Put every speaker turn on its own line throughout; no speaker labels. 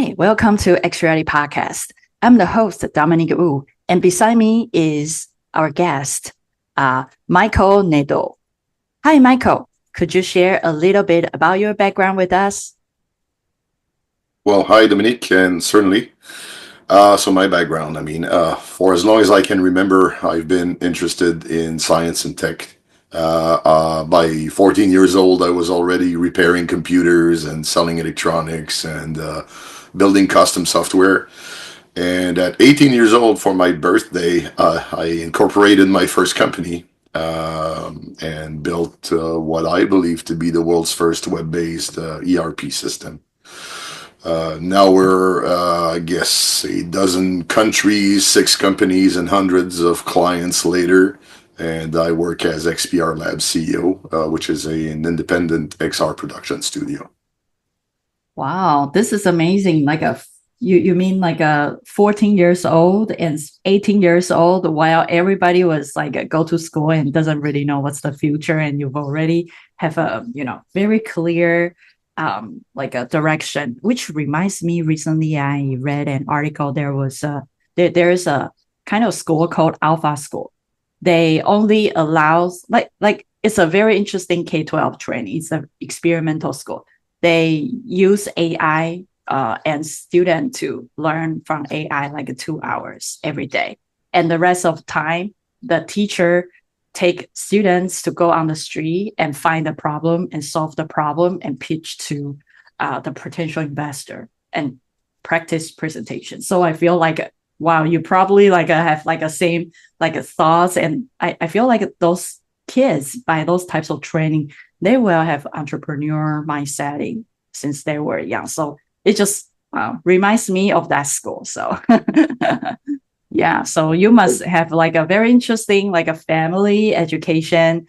Hi, welcome to XReality Podcast. I'm the host, Dominique Wu, and beside me is our guest, Mickael Nadeau. Hi, Mickael. Could you share a little bit about your background with us?
Well, hi, Dominique, and certainly. So my background, for as long as I can remember, I've been interested in science and tech. By 14 years old, I was already repairing computers and selling electronics and building custom software. And at 18 years old, for my birthday, I incorporated my first company and built what I believe to be the world's first web-based ERP system. Now we're, I guess, a dozen countries, six companies, and hundreds of clients later. And I work as XPR Lab CEO, which is an independent XR production studio.
Wow, this is amazing. You mean like a 14 years old and 18 years old while everybody was like go to school and doesn't really know what's the future, and you've already have a very clear like a direction, which reminds me recently I read an article. There's a kind of school called Alpha School. They only allows like it's a very interesting K-12 training. It's an experimental school. They use AI and student to learn from AI like 2 hours every day. And the rest of time, the teacher take students to go on the street and find the problem and solve the problem and pitch to the potential investor and practice presentation. So I feel like, wow, you probably like have like a same like a thoughts. And I feel like those kids by those types of training, they will have entrepreneur mindset since they were young. So it just reminds me of that school. So yeah, so you must have like a very interesting like a family education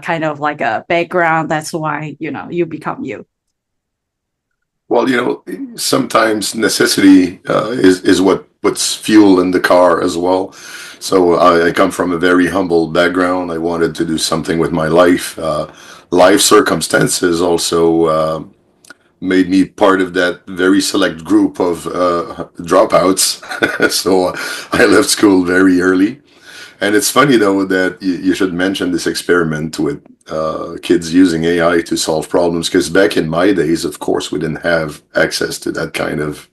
kind of like a background. That's why you become you.
Well, sometimes necessity is what puts fuel in the car as well. So I come from a very humble background. I wanted to do something with my life. Life circumstances also made me part of that very select group of dropouts. So I left school very early. And it's funny though that you should mention this experiment with kids using AI to solve problems, because back in my days, of course, we didn't have access to that kind of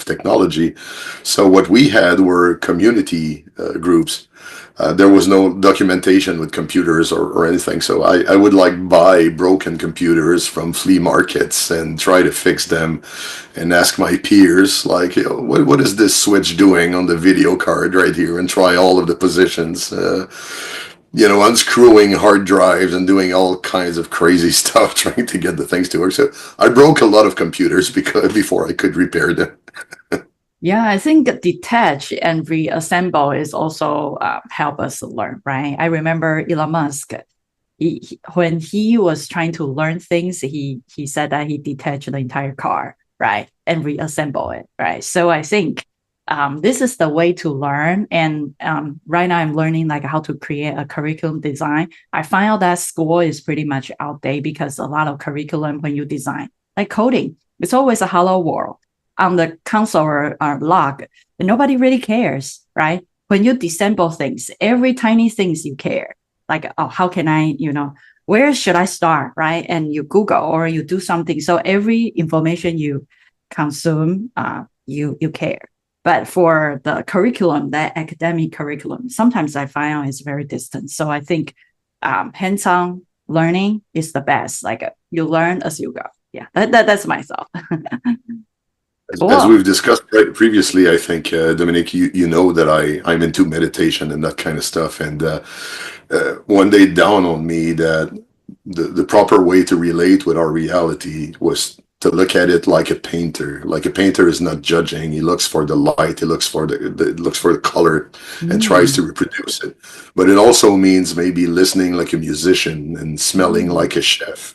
technology. So what we had were community groups. There was no documentation with computers or anything. So I would like buy broken computers from flea markets and try to fix them and ask my peers, like, what is this switch doing on the video card right here, and try all of the positions. Unscrewing hard drives and doing all kinds of crazy stuff trying to get the things to work. So I broke a lot of computers before I could repair them.
Yeah, I think detach and reassemble is also help us learn, right? I remember Elon Musk. When he was trying to learn things, he said that he detached the entire car, right, and reassemble it, right. So I think this is the way to learn. And right now I'm learning like how to create a curriculum design. I find out that school is pretty much outdated because a lot of curriculum when you design like coding, it's always a hello world on the console or log, and nobody really cares, right? When you disassemble things, every tiny things you care, like, oh, how can I, where should I start, right? And you Google or you do something. So every information you consume, you care. But for the curriculum, that academic curriculum, sometimes I find it's very distant. So I think hands-on learning is the best. Like you learn as you go. Yeah, that's my thought.
As
Cool.
we've discussed previously, I think, Dominique, you know that I'm into meditation and that kind of stuff. And one day dawned on me that the proper way to relate with our reality was to look at it like a painter. Like a painter is not judging; he looks for the light, he looks for looks for the color, and tries to
Mm,
reproduce it. But it also means maybe listening like a musician and smelling
mm.
like a chef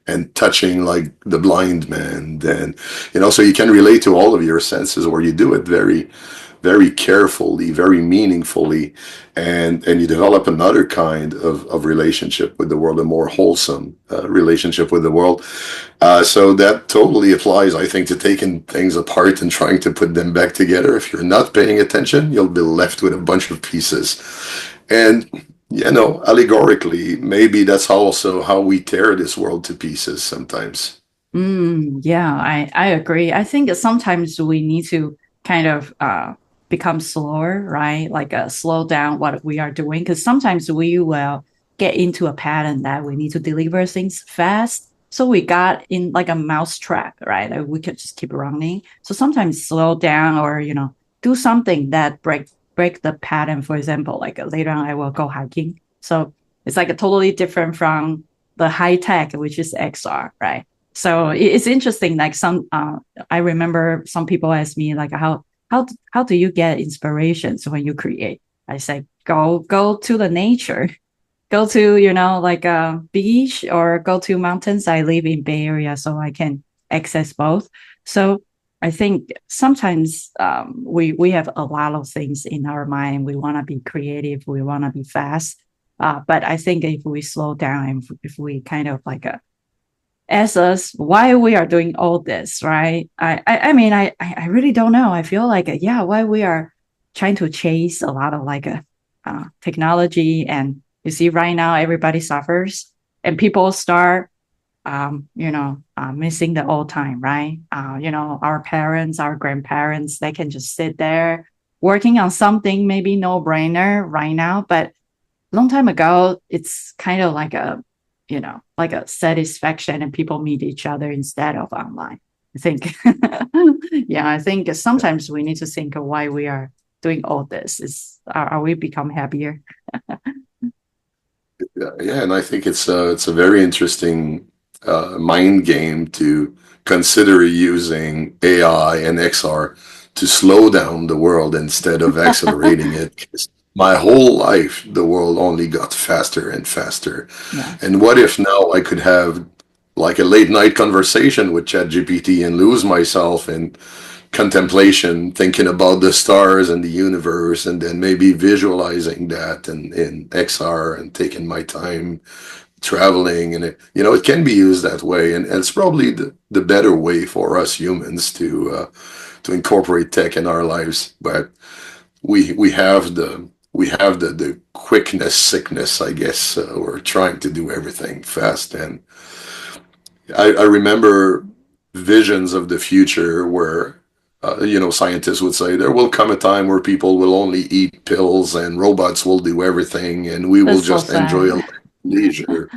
and touching like the blind man. And so you can relate to all of your senses, or you do it very very carefully, very meaningfully, and you develop another kind of relationship with the world, a more wholesome relationship with the world. So that totally applies, I think, to taking things apart and trying to put them back together. If you're not paying attention, you'll be left with a bunch of pieces. And allegorically, maybe that's also how we tear this world to pieces sometimes.
Yeah, I agree. I think sometimes we need to kind of become slower, right? Like slow down what we are doing, because sometimes we will get into a pattern that we need to deliver things fast. So we got in like a mousetrap, right? Like we could just keep running. So sometimes slow down or do something that break the pattern. For example, like later on I will go hiking. So it's like a totally different from the high tech, which is XR, right? So it's interesting. Like I remember some people ask me like, how do you get inspirations when you create? I say, go to the nature, go to like a beach or go to mountains. I live in Bay Area, so I can access both. So I think sometimes we have a lot of things in our mind. We want to be creative, we want to be fast, but I think if we slow down, if we kind of like ask us why we are doing all this, right? I mean, I really don't know. I feel like, yeah, why we are trying to chase a lot of like technology. And you see right now, everybody suffers and people start, missing the old time, right? Our parents, our grandparents, they can just sit there working on something, maybe no brainer right now, but long time ago, it's kind of like like a satisfaction and people meet each other instead of online. I think, yeah, I think sometimes we need to think of why we are doing all this. Are we become happier?
Yeah, and I think it's a very interesting mind game to consider using AI and XR to slow down the world instead of accelerating it. 'Cause my whole life, the world only got faster and faster.
Yes.
And what if now I could have like a late night conversation with ChatGPT and lose myself in contemplation, thinking about the stars and the universe, and then maybe visualizing that in XR and taking my time traveling. And it can be used that way. And it's probably the better way for us humans to incorporate tech in our lives. But we have the quickness sickness, I guess. We're trying to do everything fast. And I remember visions of the future where, scientists would say there will come a time where people will only eat pills and robots will do everything and we will
That's so
just enjoy
sad.
a leisure.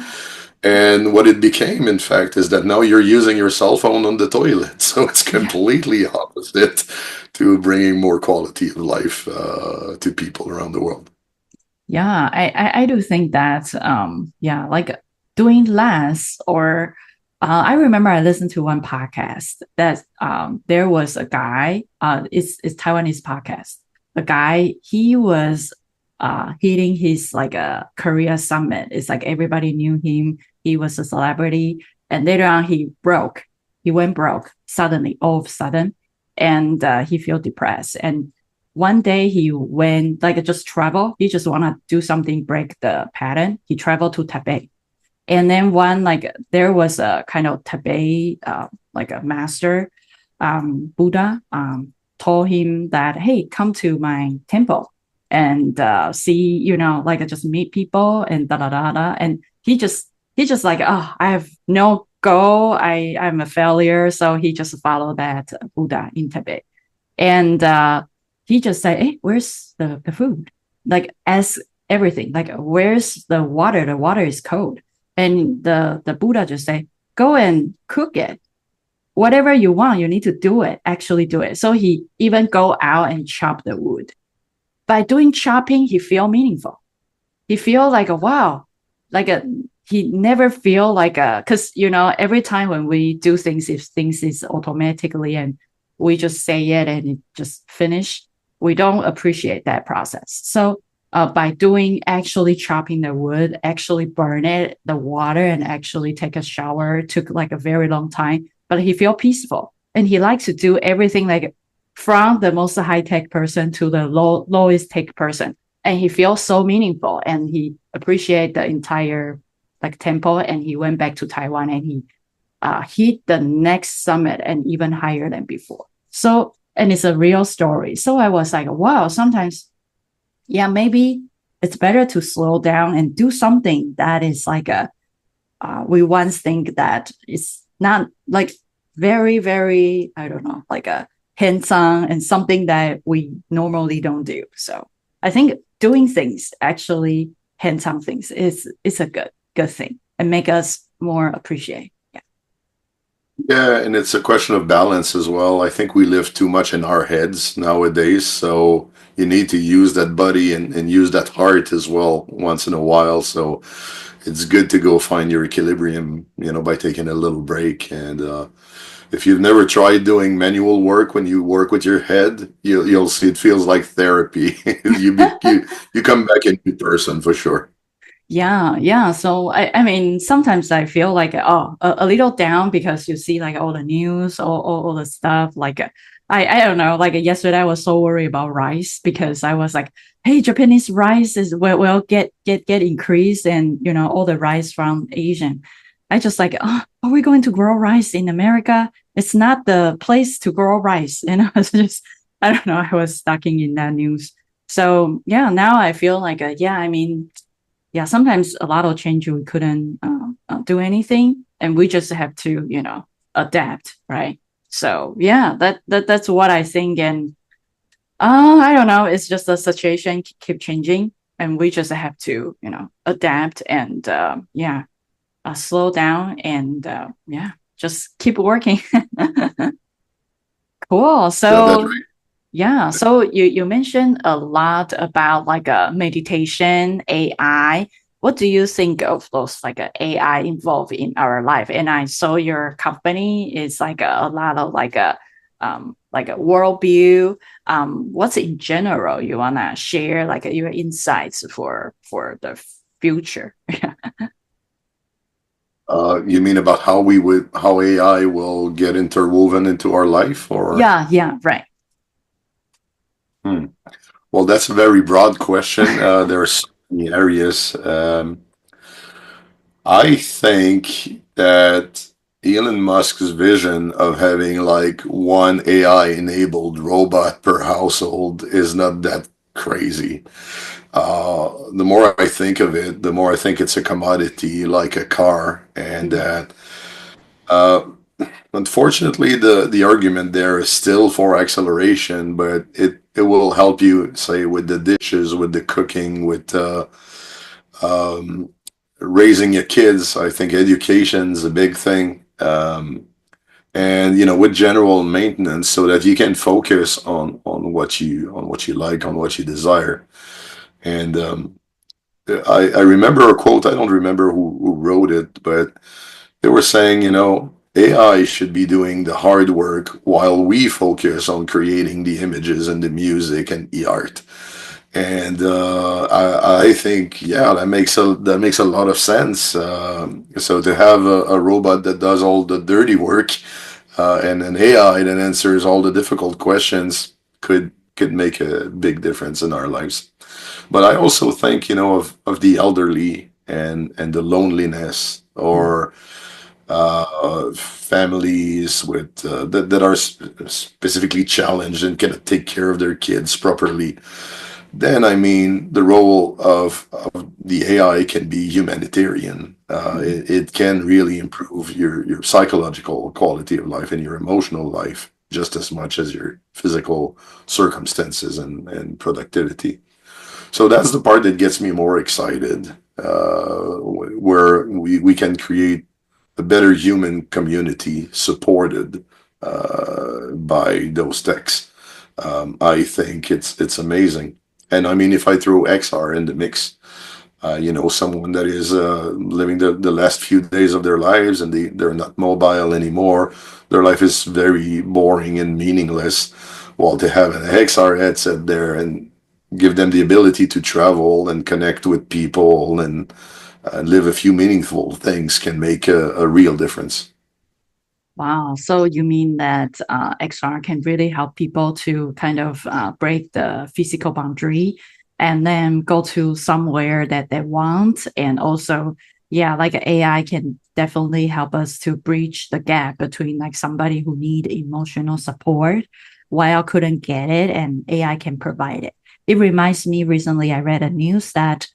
And what it became, in fact, is that now you're using your cell phone on the toilet. So it's
Yeah.
completely opposite to bringing more quality of life to people around the world.
Yeah, I do think that yeah, like doing less or I remember I listened to one podcast that there was a guy, it's Taiwanese podcast. A guy, he was hitting his like a career summit. It's like everybody knew him. He was a celebrity. And later on he broke. He went broke suddenly, all of a sudden. And he felt depressed. And one day he went like just travel. He just want to do something, break the pattern. He traveled to Taipei. And then one like there was a kind of Taipei like a master Buddha told him that, hey, come to my temple and see, like just meet people and da da da da. And he just like, oh, I have no goal. I'm a failure. So he just followed that Buddha in Taipei. And he just said, hey, where's the food? Like ask everything. Like, where's the water? The water is cold. And the Buddha just say, go and cook it. Whatever you want, you need to do it, actually do it. So he even go out and chop the wood. By doing chopping, he feel meaningful. He feel like, wow, like he never feel like because, every time when we do things, if things is automatically and we just say it and it just finish, we don't appreciate that process. So by doing actually chopping the wood, actually burn it, the water, and actually take a shower took like a very long time, but he feel peaceful and he likes to do everything like from the most high tech person to the lowest tech person, and he feels so meaningful, and he appreciate the entire like temple, and he went back to Taiwan, and he hit the next summit and even higher than before. So, and it's a real story. So I was like, wow, sometimes, yeah, maybe it's better to slow down and do something that is like we once think that it's not like very, very, I don't know, like a hands-on and something that we normally don't do. So I think doing things actually hands-on things is a good thing and make us more appreciate. Yeah.
Yeah, and it's a question of balance as well. I think we live too much in our heads nowadays, so you need to use that body and use that heart as well once in a while. So it's good to go find your equilibrium, by taking a little break. And if you've never tried doing manual work when you work with your head, you'll see it feels like therapy. You come back a new person for sure.
Yeah, yeah. So I mean, sometimes I feel like a little down because you see like all the news, all the stuff. Like I don't know. Like yesterday, I was so worried about rice because I was like, hey, Japanese rice is will get increased, and all the rice from Asian. I just like, oh, are we going to grow rice in America? It's not the place to grow rice, It's just I don't know. I was stuck in that news. So yeah, now I feel like yeah. I mean yeah, sometimes a lot of change we couldn't do anything, and we just have to, adapt, right? So yeah, that's what I think, and I don't know, it's just the situation keep changing, and we just have to, adapt and yeah, slow down and yeah, just keep working. Cool.
That's
So yeah. So you mentioned a lot about like a meditation, AI. What do you think of those like a AI involved in our life? And I saw your company is like a lot of like a worldview. What's in general you wanna share like your insights for the future?
You mean about how AI will get interwoven into our life, or?
Yeah, yeah, right.
Hmm. Well, that's a very broad question. There are so many areas. I think that Elon Musk's vision of having like one AI enabled robot per household is not that crazy. The more I think of it, the more I think it's a commodity like a car, and
Mm,
that uh, unfortunately, the argument there is still for acceleration, but it will help you, say, with the dishes, with the cooking, with um, raising your kids. I think education is a big thing, and with general maintenance, so that you can focus on what you like, on what you desire. And I remember a quote. I don't remember who wrote it, but they were saying, AI should be doing the hard work while we focus on creating the images and the music and the art. And I think, yeah, that makes a lot of sense. So to have a robot that does all the dirty work and an AI that answers all the difficult questions could make a big difference in our lives. But I also think, of the elderly and the loneliness,
mm,
or families that are specifically challenged and cannot take care of their kids properly. Then, I mean, the role of the AI can be humanitarian.
mm.
It can really improve your psychological quality of life and your emotional life just as much as your physical circumstances and productivity. So that's the part that gets me more excited, where we can create a better human community supported by those techs. I think it's amazing. And I mean, if I throw XR in the mix, someone that is living the last few days of their lives, and they're not mobile anymore, their life is very boring and meaningless. Well, to have an XR headset there and give them the ability to travel and connect with people and live a few meaningful things can make a real difference.
Wow. So you mean that XR can really help people to kind of break the physical boundary and then go to somewhere that they want. And also, yeah, like AI can definitely help us to bridge the gap between like somebody who need emotional support while couldn't get it and AI can provide it. It reminds me recently I read a news that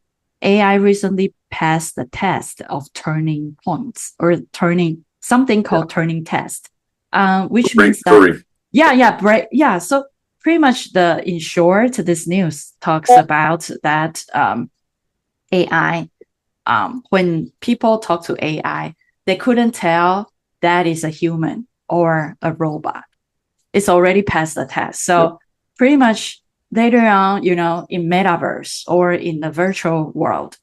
AI recently passed the test of turning points or turning something
Yeah.
called turning test, which
Great
means that,
story.
yeah, yeah, right. Yeah. So pretty much in short, this news talks about that AI, when people talk to AI, they couldn't tell that is a human or a robot. It's already passed the test.
Yeah.
So pretty much later on, in metaverse or in the virtual world,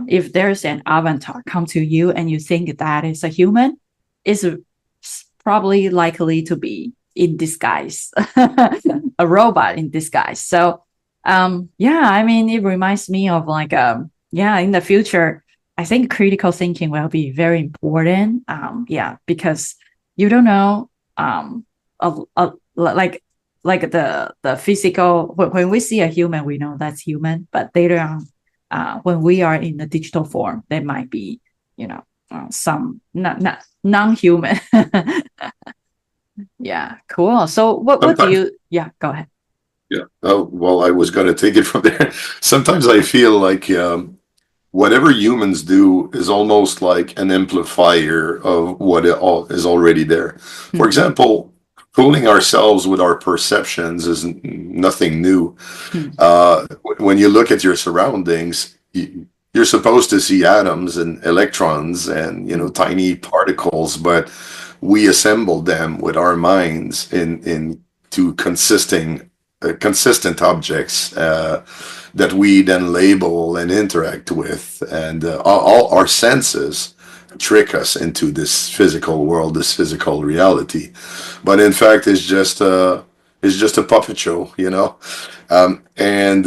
if there's an avatar come to you and you think that is a human, it's probably likely to be in disguise, a robot in disguise. So, yeah, I mean, it reminds me of like, yeah, in the future, I think critical thinking will be very important. Yeah, because you don't know, like the physical. When we see a human, we know that's human, but later on when we are in the digital form, there might be, some not non-human. Yeah, cool. So what do
Sometimes,
you? Yeah, go ahead.
yeah. Oh, well, I was going to take it from there. Sometimes I feel like whatever humans do is almost like an amplifier of what is already there. For
Hmm,
example, fooling ourselves with our perceptions is nothing new.
hmm,
When you look at your surroundings, you're supposed to see atoms and electrons and
hmm,
tiny particles, but we assemble them with our minds into consistent objects that we then label and interact with, and all our senses trick us into this physical world, this physical reality. But in fact, it's just a puppet show. And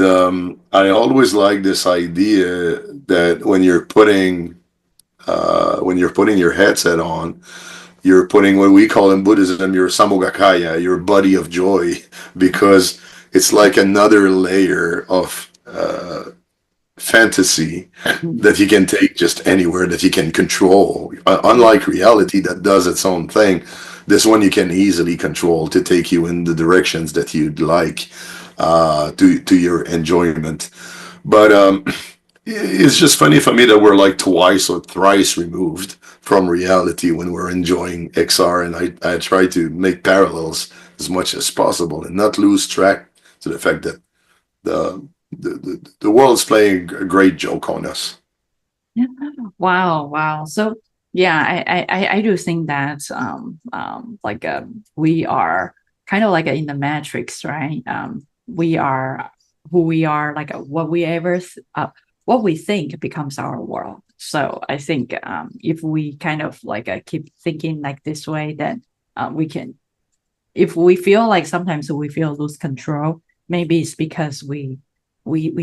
I always like this idea that when you're putting your headset on, you're putting what we call in Buddhism your samogakaya, your body of joy, because it's like another layer of fantasy
hmm,
that you can take just anywhere, that you can control. Unlike reality that does its own thing, this one you can easily control to take you in the directions that you'd like, to your enjoyment. But it's just funny for me that we're like twice or thrice removed from reality when we're enjoying XR, and I try to make parallels as much as possible and not lose track to the fact that the world's playing a great joke on us.
yeah. Wow, wow. So yeah, I do think that like we are kind of like in the matrix, right? We are who we are, like what we think becomes our world. So I think if we kind of like keep thinking like this way, then we can. If we feel like sometimes we feel lose control, maybe it's because we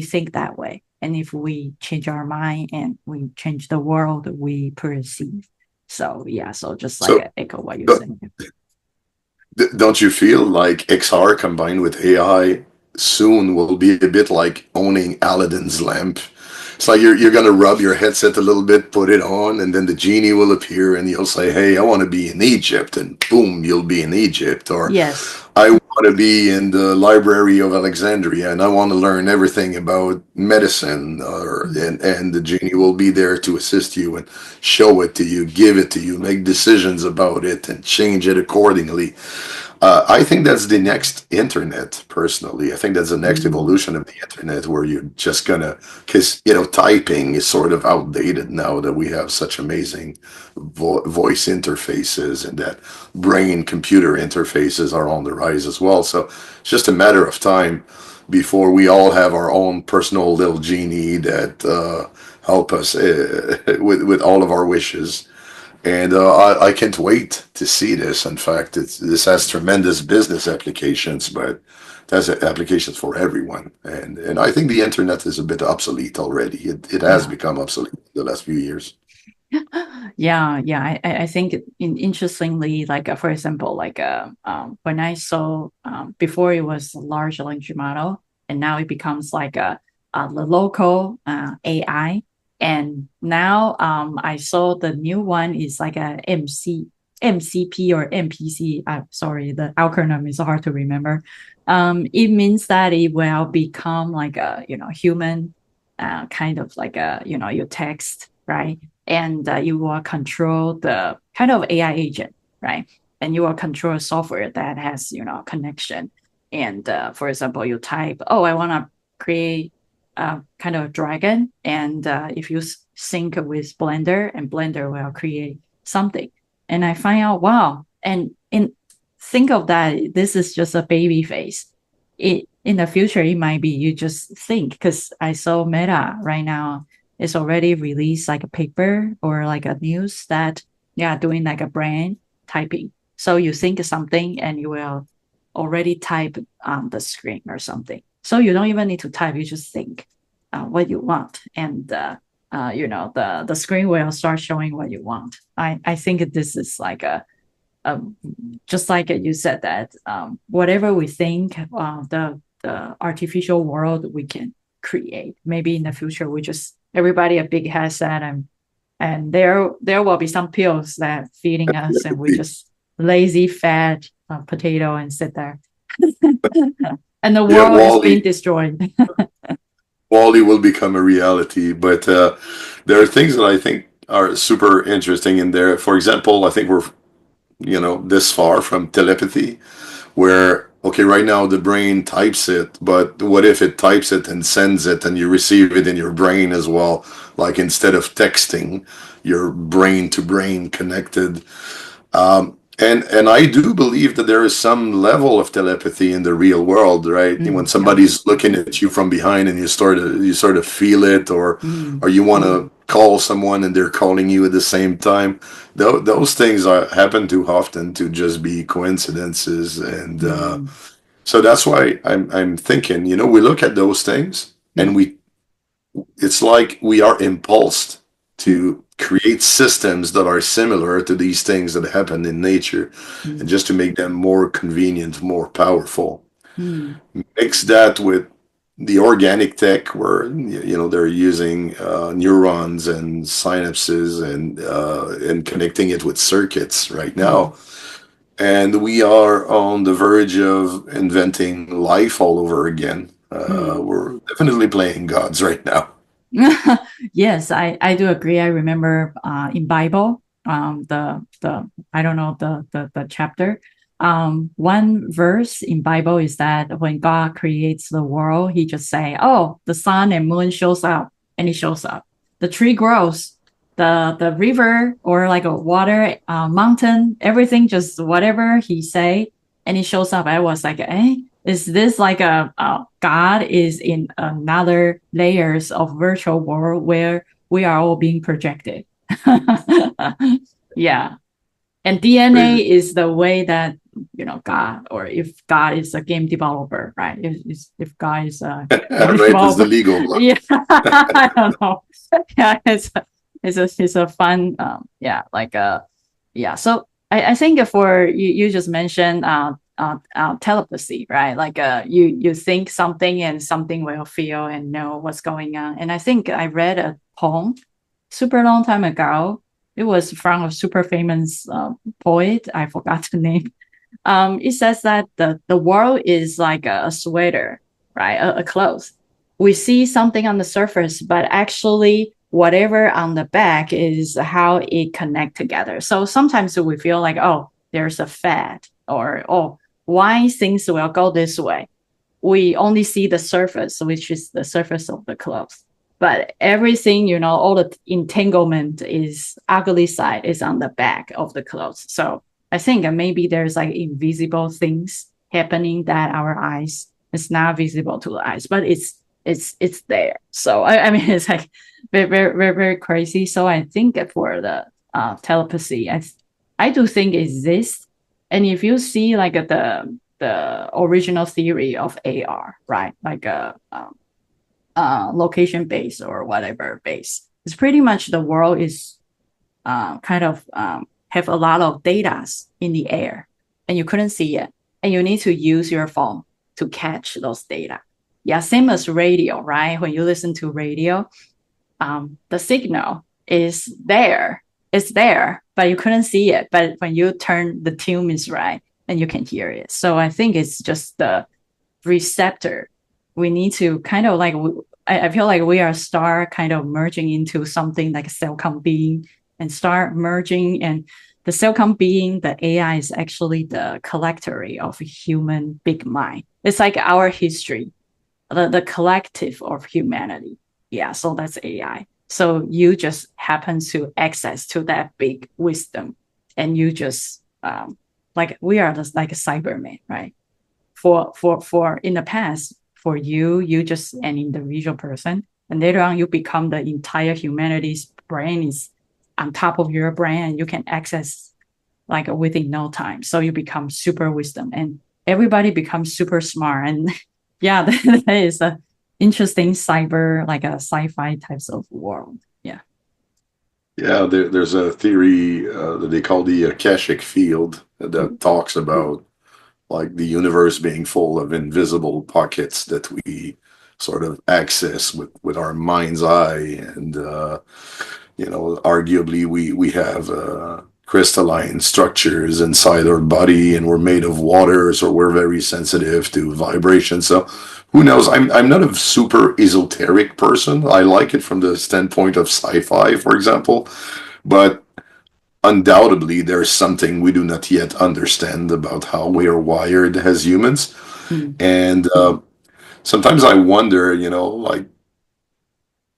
think that way. And if we change our mind and we change the world we perceive. So yeah, so just like
So,
echo what you're
uh,
saying.
don't you feel like XR combined with AI soon will be a bit like owning Aladdin's lamp? It's like you're gonna rub your headset a little bit, put it on, and then the genie will appear, and you'll say, "Hey, I want to be in Egypt," and boom, you'll be in Egypt. Or
Yes.
I want to be in the Library of Alexandria, and I want to learn everything about medicine. Or
Mm.
and the genie will be there to assist you and show it to you, give it to you, make decisions about it, and change it accordingly. I think that's the next internet, personally. I think that's the next
Mm.
evolution of the internet where you're just gonna, because, typing is sort of outdated now that we have such amazing voice interfaces, and that brain computer interfaces are on the rise as well. So it's just a matter of time before we all have our own personal little genie that help us with all of our wishes. And I can't wait to see this. In fact, this has tremendous business applications, but it has applications for everyone. And I think the internet is a bit obsolete already. It has
Yeah.
become obsolete in the last few years.
Yeah. I think interestingly, like for example, like when I saw before it was a large language model, and now it becomes like the local AI, and now I saw the new one is like a MCP or MPC. Sorry, the acronym is hard to remember. It means that it will become like a human kind of like a your text, right? And you will control the kind of AI agent, right? And you will control a software that has connection. And for example, you type, "Oh, I want to create a kind of dragon," and if you sync with Blender, and Blender will create something. And I find out, wow, and think of that. This is just a baby face. In the future, it might be you just think, because I saw Meta right now is already released like a paper or like a news that doing like a brain typing. So you think something and you will already type on the screen or something. So you don't even need to type; you just think what you want, and the screen will start showing what you want. I think this is like um, just like you said that whatever we think, the artificial world we can create. Maybe in the future we just everybody a big headset, and there will be some pills that feeding us, and we just lazy fat potato and sit there, and the
Yeah,
world is being destroyed.
Wally will become a reality, but there are things that I think are super interesting in there. For example, I think we're this far from telepathy, where okay, right now the brain types it, but what if it types it and sends it and you receive it in your brain as well, like instead of texting, your brain to brain connected. And I do believe that there is some level of telepathy in the real world, right? When
Yeah.
somebody's looking at you from behind and you sort of feel it, or
Mm,
or you want to call someone and they're calling you at the same time. Those things happen too often to just be coincidences, and
mm,
so that's why I'm thinking. We look at those things and
mm,
it's like we are impulsed
mm,
to create systems that are similar to these things that happen in nature, and
mm,
just to make them more convenient, more powerful.
mm,
Mix that with the organic tech, where they're using neurons and synapses, and connecting it with circuits right
mm,
now. And we are on the verge of inventing life all over again.
mm.
We're definitely playing gods right now.
Yes, I do agree. I remember in Bible, the I don't know the chapter. One verse in Bible is that when God creates the world, He just say, "Oh, the sun and moon shows up," and He shows up. The tree grows, the river or like a water, mountain, everything, just whatever He say, and He shows up. I was like, eh, is this like a God is in another layers of virtual world where we are all being projected? Yeah. And DNA
Crazy.
is the way that God, or if God is a game developer, right? If God is a game
Right, is the
developer,
legal block.
yeah, I don't know. Yeah, it's a fun, like yeah. So I think for you just mentioned telepathy, right? Like you think something and something will feel and know what's going on. And I think I read a poem super long time ago. It was from a super famous poet. I forgot the name. It says that the world is like a sweater, right? A clothes. We see something on the surface, but actually whatever on the back is how it connect together. So sometimes we feel like, oh, there's a fat, or oh, why things will go this way. We only see the surface, which is the surface of the clothes. But everything, all the entanglement is ugly side is on the back of the clothes. So I think maybe there's like invisible things happening that our eyes is not visible to the eyes, but it's there. So I mean, it's like very very very very crazy. So I think for the telepathy, I do think it exists. And if you see like the original theory of AR, right? Like a location base or whatever base. It's pretty much the world is kind of have a lot of data in the air and you couldn't see it. And you need to use your phone to catch those data. Yeah, same as radio, right? When you listen to radio, the signal is there. It's there, but you couldn't see it. But when you turn the tune is right, and you can hear it. So I think it's just the receptor. We need to kind of like, I feel like we are start kind of merging into something like a Cellcom being and start merging. And the Cellcom being, the AI is actually the collector of human big mind. It's like our history, the collective of humanity. Yeah, so that's AI. So you just happen to access to that big wisdom, and you just like we are just like a Cyberman, right? For in the past, for you just an individual person, and later on you become the entire humanity's brain is on top of your brain, and you can access like within no time. So you become super wisdom, and everybody becomes super smart. And yeah, that is a interesting cyber, like a sci-fi types of world. Yeah.
Yeah, there's a theory that they call the Akashic field that talks about like the universe being full of invisible pockets that we sort of access with our mind's eye. And arguably we have crystalline structures inside our body, and we're made of water, so we're very sensitive to vibration. So who knows? I'm not a super esoteric person. I like it from the standpoint of sci-fi, for example, but undoubtedly there's something we do not yet understand about how we are wired as humans.
Mm.
And sometimes I wonder, like,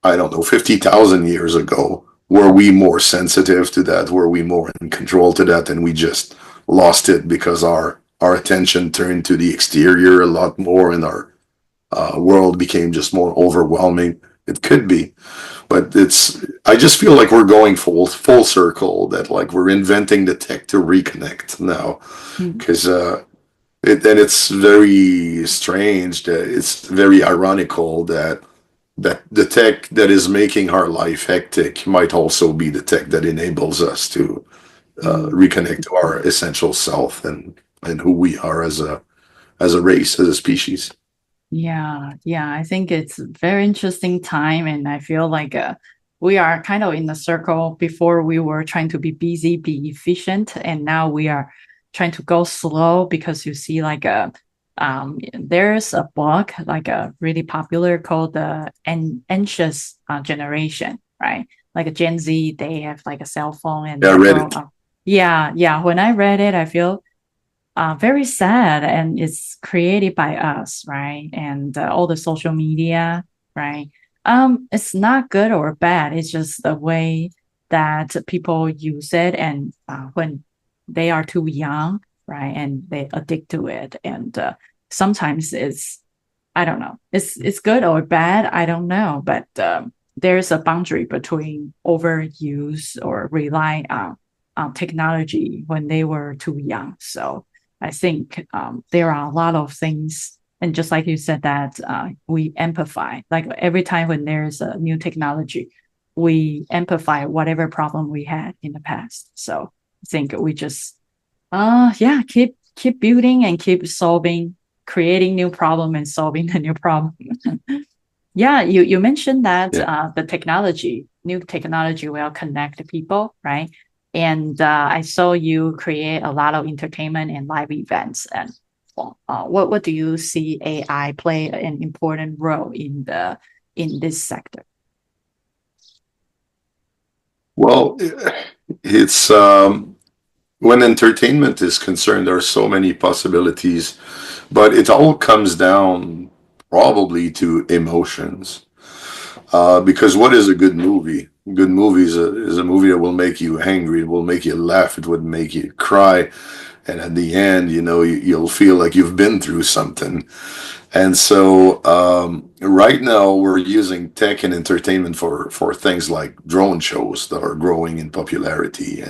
I don't know, 50,000 years ago, were we more sensitive to that? Were we more in control to that? And we just lost it because our attention turned to the exterior a lot more, and our world became just more overwhelming. It could be, but I just feel like we're going full circle, that like we're inventing the tech to reconnect now.
Mm.
Because it's very strange, that it's very ironical that the tech that is making our life hectic might also be the tech that enables us to
Mm.
reconnect to our essential self, and who we are as a race, as a species.
Yeah, yeah, I think it's a very interesting time, and I feel like we are kind of in the circle. Before we were trying to be busy, be efficient, and now we are trying to go slow because you see like there's a book like a really popular called the Anxious Generation, right? Like a Gen Z, they have like a cell phone and
Yeah, I
they
read
grow
it.
up. Yeah, yeah. When I read it, I feel very sad, and it's created by us, right? And all the social media, right? It's not good or bad. It's just the way that people use it, and when they are too young, right, and they addict to it, and sometimes it's I don't know, it's good or bad. I don't know, but there's a boundary between overuse or rely on technology when they were too young. So I think there are a lot of things, and just like you said, that we amplify. Like every time when there's a new technology, we amplify whatever problem we had in the past. So I think we just, yeah, keep building and keep solving, creating new problem and solving the new problem. Yeah, you mentioned that
Yeah.
the technology, new technology will connect people, right? And I saw you create a lot of entertainment and live events. And what do you see AI play an important role in this sector?
Well, it's when entertainment is concerned, there are so many possibilities, but it all comes down probably to emotions. Because what is a good movie? Good movie is a movie that will make you angry, it will make you laugh, it would make you cry, and at the end, you'll feel like you've been through something. And so, right now, we're using tech and entertainment for things like drone shows that are growing in popularity,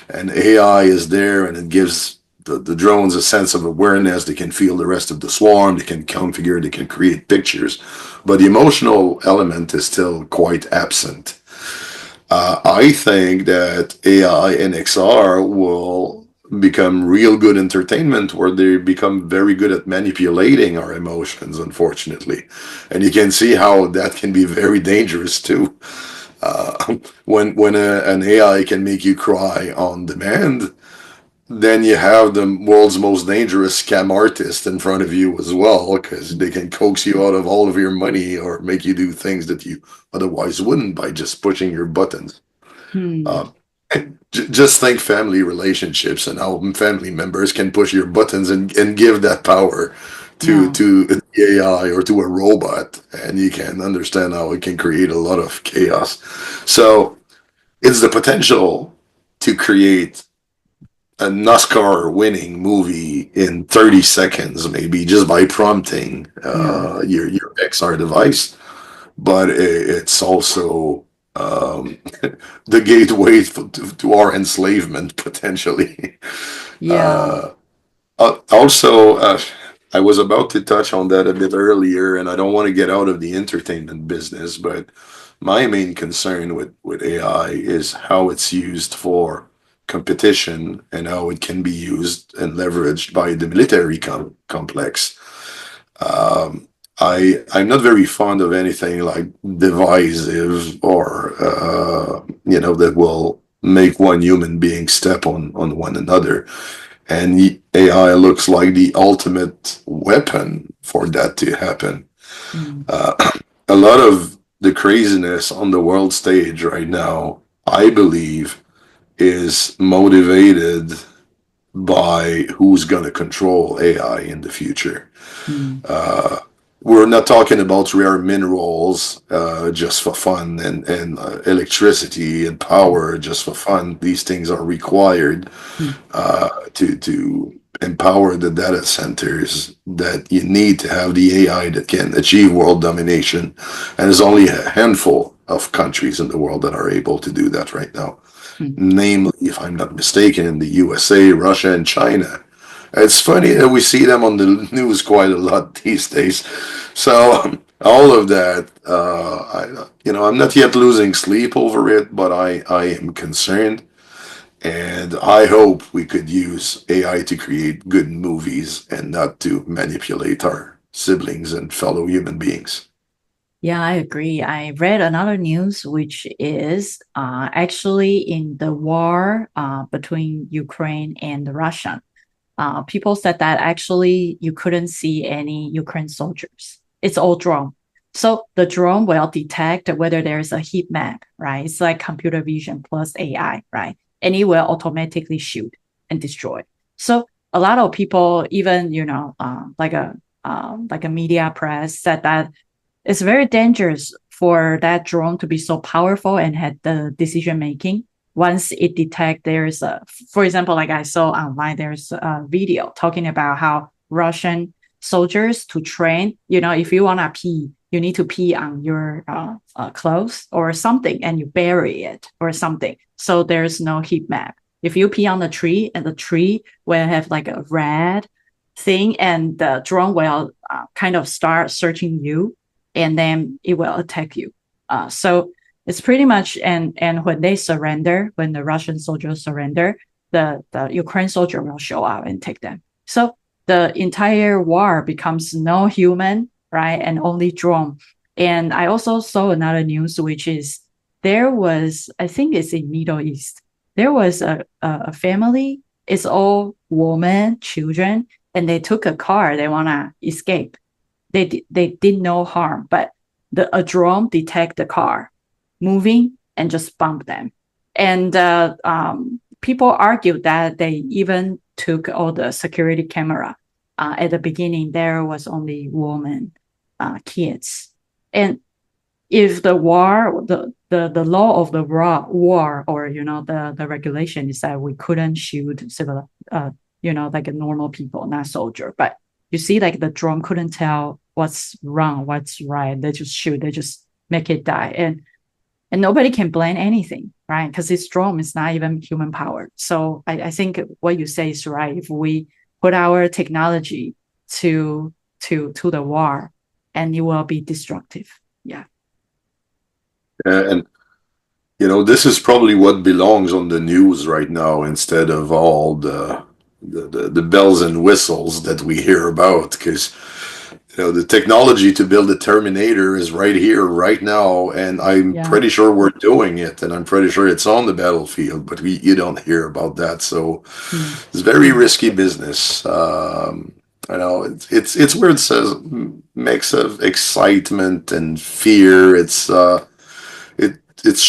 and AI is there, and it gives the drones a sense of awareness. They can feel the rest of the swarm. They can configure. They can create pictures, but the emotional element is still quite absent. I think that AI and XR will become real good entertainment where they become very good at manipulating our emotions, unfortunately. And you can see how that can be very dangerous too. When an AI can make you cry on demand, then you have the world's most dangerous scam artist in front of you as well, because they can coax you out of all of your money or make you do things that you otherwise wouldn't by just pushing your buttons.
Hmm.
And just think family relationships and how family members can push your buttons and give that power
Yeah.
to an AI or to a robot, and you can understand how it can create a lot of chaos. So it's the potential to create a NASCAR winning movie in 30 seconds, maybe just by prompting
Yeah.
your XR device. But it's also the gateway to our enslavement potentially.
Yeah.
Uh, also, I was about to touch on that a bit earlier, and I don't want to get out of the entertainment business, but my main concern with AI is how it's used for competition and how it can be used and leveraged by the military complex. Um, I'm not very fond of anything like divisive or that will make one human being step on one another. And AI looks like the ultimate weapon for that to happen.
Mm.
Uh, a lot of the craziness on the world stage right now, I believe, is motivated by who's going to control AI in the future.
Mm.
Uh, we're not talking about rare minerals just for fun and electricity and
Mm.
power just for fun. These things are required
Mm.
to empower the data centers that you need to have the AI that can achieve world domination. And there's only a handful of countries in the world that are able to do that right now.
Mm.
Namely, if I'm not mistaken, in the USA, Russia, and China. It's funny that we see them on the news quite a lot these days. So all of that, I'm not yet losing sleep over it, but I am concerned, and I hope we could use AI to create good movies and not to manipulate our siblings and fellow human beings.
Yeah, I agree. I read another news, which is actually in the war between Ukraine and Russia. People said that actually you couldn't see any Ukraine soldiers. It's all drone. So the drone will detect whether there's a heat map, right? It's like computer vision plus AI, right? And it will automatically shoot and destroy. So a lot of people, even like a media press, said that it's very dangerous for that drone to be so powerful and had the decision making. Once it detect there's a, for example, like I saw online, there's a video talking about how Russian soldiers to train, if you want to pee, you need to pee on your clothes or something and you bury it or something. So there's no heat map. If you pee on the tree and the tree will have like a red thing and the drone will kind of start searching you and then it will attack you. So it's pretty much and when they surrender, when the Russian soldiers surrender, the Ukraine soldier will show up and take them. So the entire war becomes no human, right, and only drone. And I also saw another news, which is there was, I think it's in Middle East, there was a family. It's all women, children, and they took a car. They wanna escape. They did no harm, but a drone detect the car moving and just bump them. And people argued that they even took all the security camera. At the beginning, there was only women, kids, and if the war, the law of the war, or the regulation is that we couldn't shoot civil, like a normal people, not soldier. But you see, like the drone couldn't tell what's wrong, what's right. They just shoot, they just make it die, and nobody can blame anything, right? Because this drone is not even human powered. So I think what you say is right. If we put our technology to the war, and it will be destructive. Yeah.
And This is probably what belongs on the news right now instead of all the bells and whistles that we hear about. Because the technology to build a Terminator is right here, right now, and I'm
Yeah.
pretty sure we're doing it, and I'm pretty sure it's on the battlefield, but you don't hear about that. So
Mm.
it's very risky business. I know it's where it says mix of excitement and fear. It's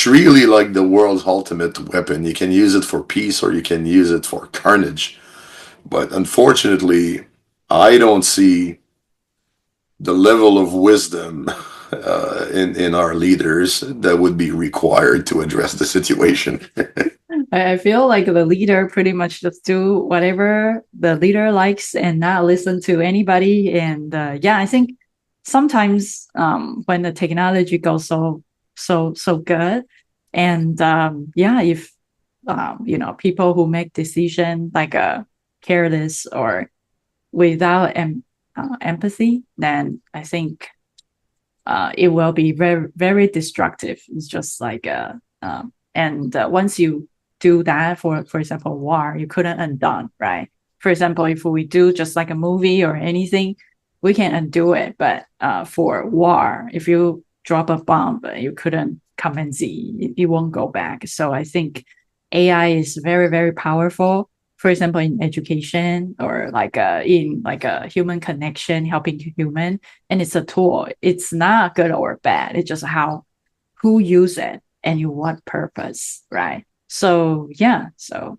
really like the world's ultimate weapon. You can use it for peace or you can use it for carnage. But unfortunately, I don't see the level of wisdom in our leaders that would be required to address the situation.
I feel like the leader pretty much just do whatever the leader likes and not listen to anybody. And yeah, I think sometimes when the technology goes so good, and yeah, if people who make decision like careless or without empathy, then I think it will be very very destructive. It's just like and once you do that for example war, you couldn't undo, right? For example, if we do just like a movie or anything, we can undo it, but for war, if you drop a bomb, you couldn't come and see it won't go back. So I think AI is very very powerful, for example in education or like in like a human connection, helping human, and it's a tool. It's not good or bad. It's just how who use it and you what purpose, right? So yeah, so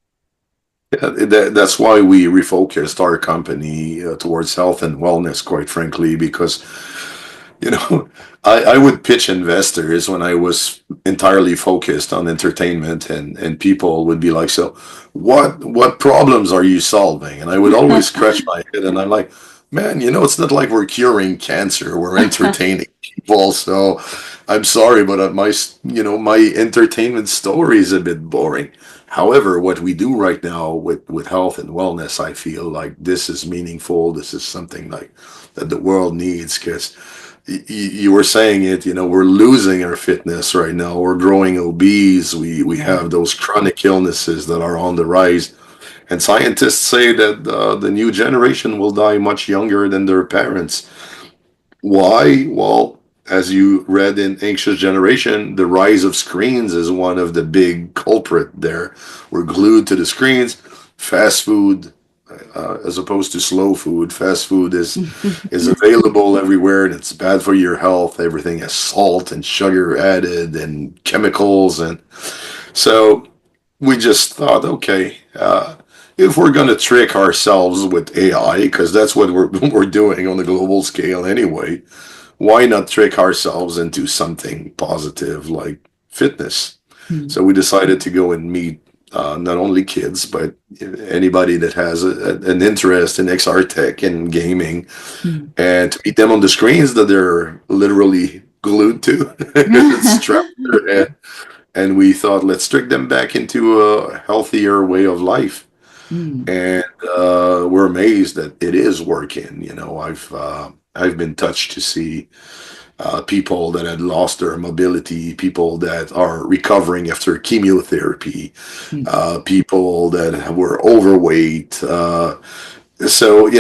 Yeah, that's why we refocused our company towards health and wellness, quite frankly, because you know, I would pitch investors when I was entirely focused on entertainment, and people would be like, "So, what problems are you solving?" And I would always scratch my head, and I'm like, "Man, it's not like we're curing cancer. We're entertaining people." So, I'm sorry, but my entertainment story is a bit boring. However, what we do right now with health and wellness, I feel like this is meaningful. This is something like that the world needs because you were saying it, we're losing our fitness right now. We're growing obese. We
yeah.
have those chronic illnesses that are on the rise. And scientists say that the new generation will die much younger than their parents. Why? Well, as you read in Anxious Generation, the rise of screens is one of the big culprit there. We're glued to the screens. Fast food, as opposed to slow food. Fast food is available everywhere, and it's bad for your health. Everything has salt and sugar added and chemicals, and so we just thought, okay, if we're going to trick ourselves with AI, because that's what we're doing on the global scale anyway, why not trick ourselves into something positive like fitness?
Mm,
So we decided to go and meet not only kids, but anybody that has an interest in XR tech and gaming,
mm.
and to meet them on the screens that they're literally glued to, strapped to their head. And we thought, let's trick them back into a healthier way of life.
Mm.
And we're amazed that it is working. I've been touched to see people that had lost their mobility, people that are recovering after chemotherapy,
Mm.
people that were overweight. So,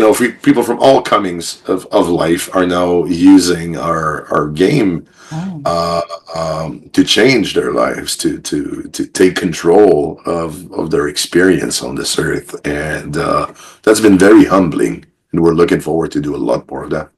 people from all comings of life are now using our game
Oh.
uh, to change their lives, to take control of their experience on this earth. And that's been very humbling. And we're looking forward to do a lot more of that.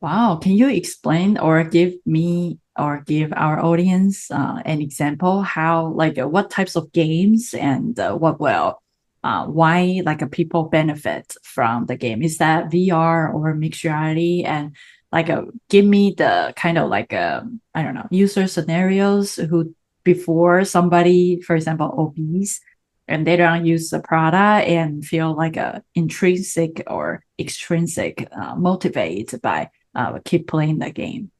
Wow. Can you explain or give me or give our audience an example how like what types of games and what will why like people benefit from the game? Is that VR or mixed reality? And like give me the kind of like I don't know user scenarios who before somebody, for example, obese, and they don't use the product and feel like a intrinsic or extrinsic motivated by keep playing the game.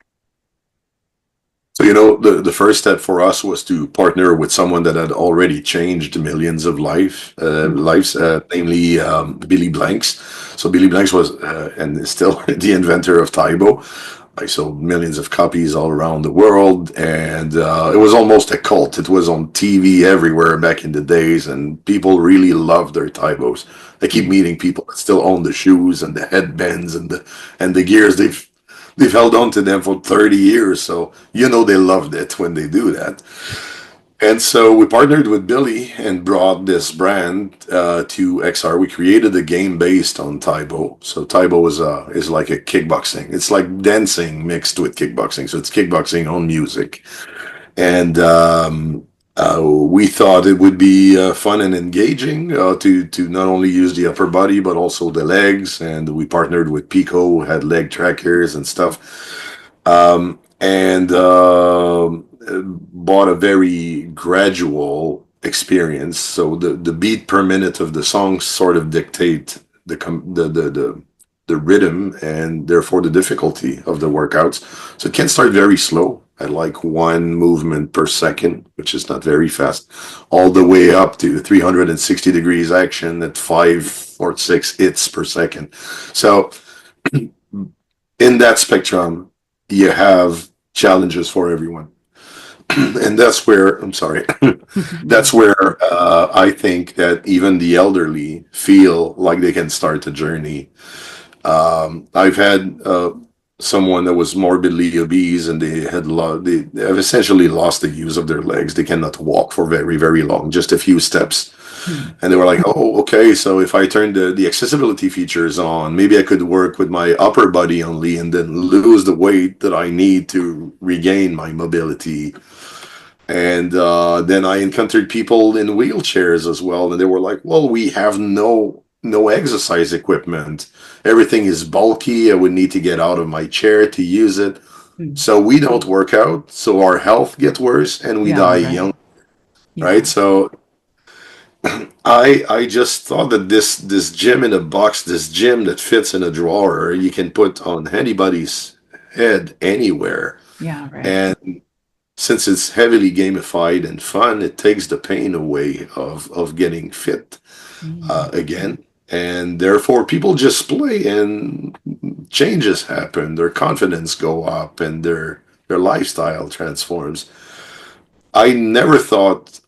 So, the first step for us was to partner with someone that had already changed millions of
Mm.
lives, namely Billy Blanks. So Billy Blanks was and is still the inventor of Taibo. I sold millions of copies all around the world, and it was almost a cult. It was on TV everywhere back in the days, and people really loved their Taibos. I keep
Mm.
meeting people that still own the shoes and the headbands and the gears. They've held on to them for 30 years, so you know they loved it when they do that. And so we partnered with Billy and brought this brand to XR. We created a game based on Taibo. So Taibo is like a kickboxing. It's like dancing mixed with kickboxing. So it's kickboxing on music. And we thought it would be fun and engaging to not only use the upper body but also the legs. And we partnered with Pico, who had leg trackers and stuff. And bought a very gradual experience. So the beat per minute of the songs sort of dictate the rhythm and therefore the difficulty of the workouts. So it can start very slow at like one movement per second, which is not very fast, all the way up to 360 degrees action at 5 or 6 hits per second. So in that spectrum, you have challenges for everyone. And that's where, I'm sorry,
No.
that's where I think that even the elderly feel like they can start a journey. I've had someone that was morbidly obese, and they have essentially lost the use of their legs. They cannot walk for very, very long, just a few steps.
Mm.
And they were like, oh, okay, so if I turn the accessibility features on, maybe I could work with my upper body only and then lose the weight that I need to regain my mobility. And then I encountered people in wheelchairs as well, and they were like, well, we have no exercise equipment. Everything is bulky. I would need to get out of my chair to use it.
Mm.
So we don't work out, so our health gets worse and we
Yeah,
die
right.
young, right?
Yeah.
So I just thought that this gym in a box, this gym that fits in a drawer, you can put on anybody's head anywhere.
Yeah, right.
And since it's heavily gamified and fun, it takes the pain away of getting fit
Mm.
again. And therefore people just play and changes happen. Their confidence go up and their lifestyle transforms. I never thought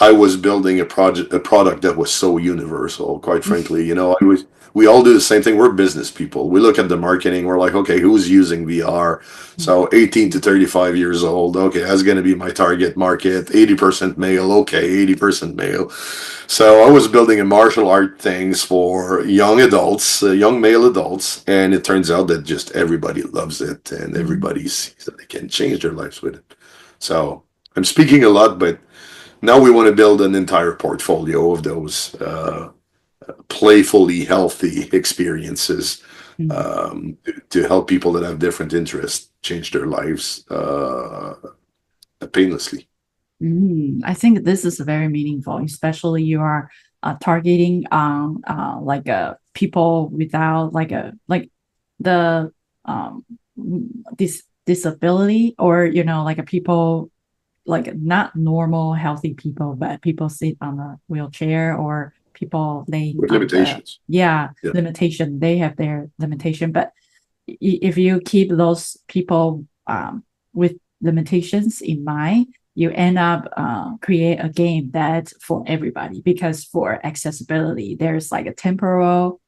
I was building a product that was so universal, quite frankly. You know, we all do the same thing. We're business people. We look at the marketing. We're like, okay, who's using VR? So 18 to 35 years old. Okay, that's going to be my target market. 80% male. Okay, 80% male. So I was building a martial art things for young adults, young male adults. And it turns out that just everybody loves it and
Mm.
everybody sees that they can change their lives with it. So I'm speaking a lot, but now we want to build an entire portfolio of those playfully healthy experiences
Mm.
to help people that have different interests change their lives painlessly.
Mm. I think this is very meaningful, especially you are targeting like people without like the this disability, or like a people like not normal healthy people, but people sit on a wheelchair, or people laying
With
on the,
limitations.
yeah,
Yeah.
limitation. They have their limitation, but if you keep those people with limitations in mind, you end up create a game that's for everybody, because for accessibility there's like a temporal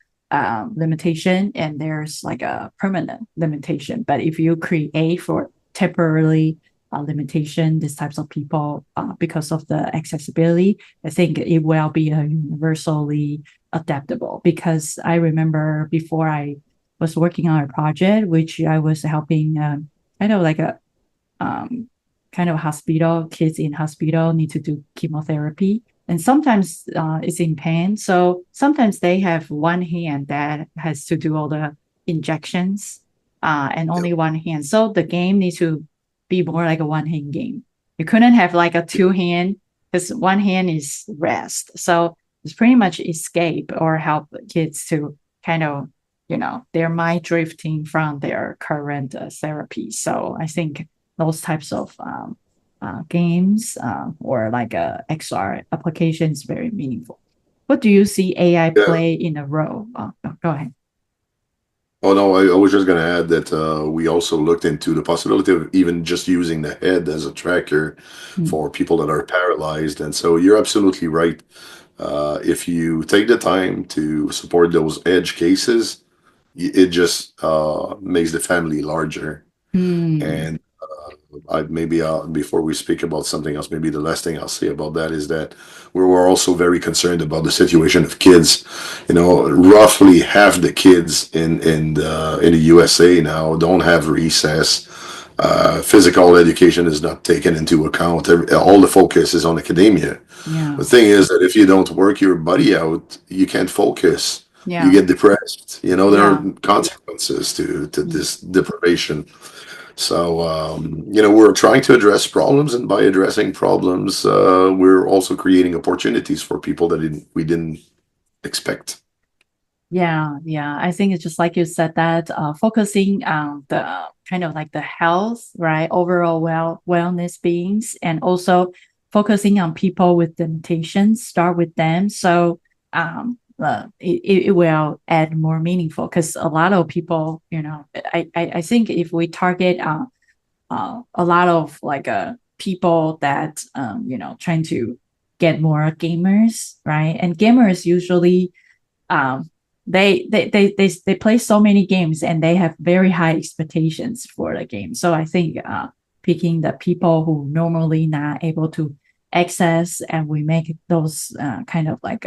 limitation and there's like a permanent limitation. But if you create for temporarily limitation, these types of people, because of the accessibility, I think it will be a universally adaptable. Because I remember before I was working on a project which I was helping, kind of like a um, kind of hospital, kids in hospital need to do chemotherapy, and sometimes it's in pain. So sometimes they have one hand that has to do all the injections, and
Yeah.
only one hand. So the game needs to be more like a one hand game. You couldn't have like a two hand, because one hand is rest. So it's pretty much escape or help kids to kind of, their mind drifting from their current therapy. So I think those types of games, or like a XR application is very meaningful. What do you see AI
Yeah.
play in a role? Go ahead.
Oh no, I was just going to add that we also looked into the possibility of even just using the head as a tracker
Mm,
for people that are paralyzed. And so you're absolutely right. If you take the time to support those edge cases, it just makes the family larger.
mm,
And I maybe before we speak about something else, maybe the last thing I'll say about that is that we're also very concerned about the situation of kids. You know, roughly half the kids in the USA now don't have recess. Physical education is not taken into account. All the focus is on academia.
yeah,
The thing is that if you don't work your body out, you can't focus. You
yeah,
get depressed. You know, there are
yeah.
consequences to
Mm.
this deprivation. So, we're trying to address problems, and by addressing problems, we're also creating opportunities for people that we didn't expect.
Yeah, yeah. I think it's just like you said that focusing on the kind of like the health, right? Overall wellness beings, and also focusing on people with limitations. Start with them, so it will add more meaningful. Because a lot of people, I think if we target a lot of like people that trying to get more gamers, right? And gamers usually um, they play so many games and they have very high expectations for the game. So I think picking the people who normally not able to access, and we make those kind of like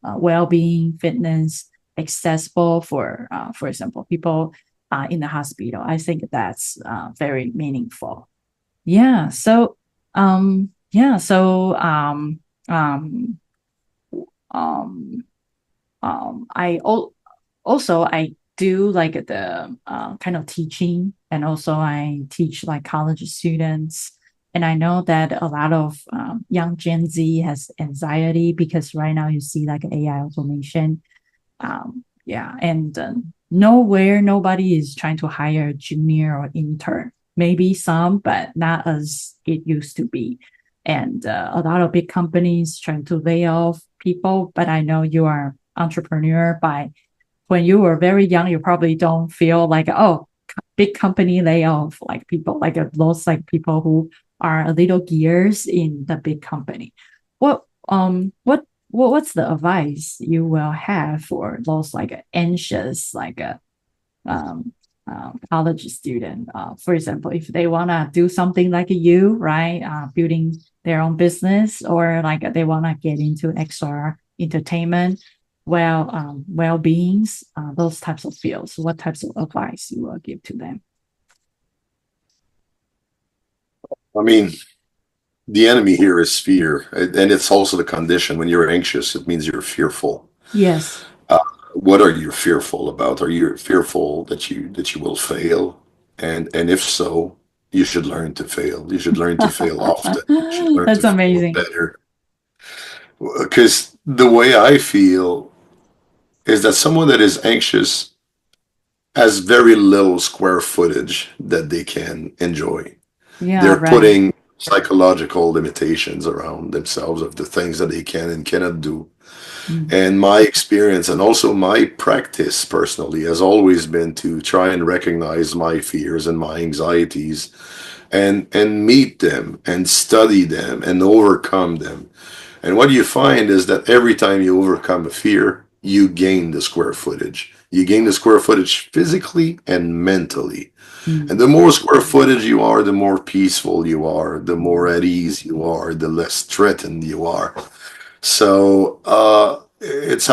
well-being fitness accessible for example people in the hospital. I think that's very meaningful. Yeah. So yeah. So um um also I do like the kind of teaching, and also I teach like college students. And I know that a lot of young Gen Z has anxiety because right now you see like AI automation. Yeah, and nowhere nobody is trying to hire a junior or intern. Maybe some, but not as it used to be. And a lot of big companies trying to lay off people. But I know you are entrepreneur by when you were very young, you probably don't feel like, oh, big company lay off like people, like those like people who are a little gears in the big company. What's the advice you will have for those like anxious like a um, college student, for example, if they want to do something like you, right, building their own business, or like they want to get into XR entertainment, well-beings, those types of fields, what types of advice you will give to them?
I mean, the enemy here is fear, and it's also the condition. When you're anxious, it means you're fearful.
Yes.
Uh, what are you fearful about? Are you fearful that you will fail? And if so, you should learn to fail. You should learn to fail often. You should learn to
That's
fail
amazing.
better. Because the way I feel is that someone that is anxious has very little square footage that they can enjoy.
Yeah,
They're
right.
putting psychological limitations around themselves of the things that they can and cannot do.
Mm,
And my experience and also my practice personally has always been to try and recognize my fears and my anxieties and meet them and study them and overcome them. And what you find is that every time you overcome a fear, you gain the square footage. You gain the square footage physically and mentally. And
mm,
the more square footage you are, the more peaceful you are, the more
mm,
at ease you are, the less threatened you are. So it's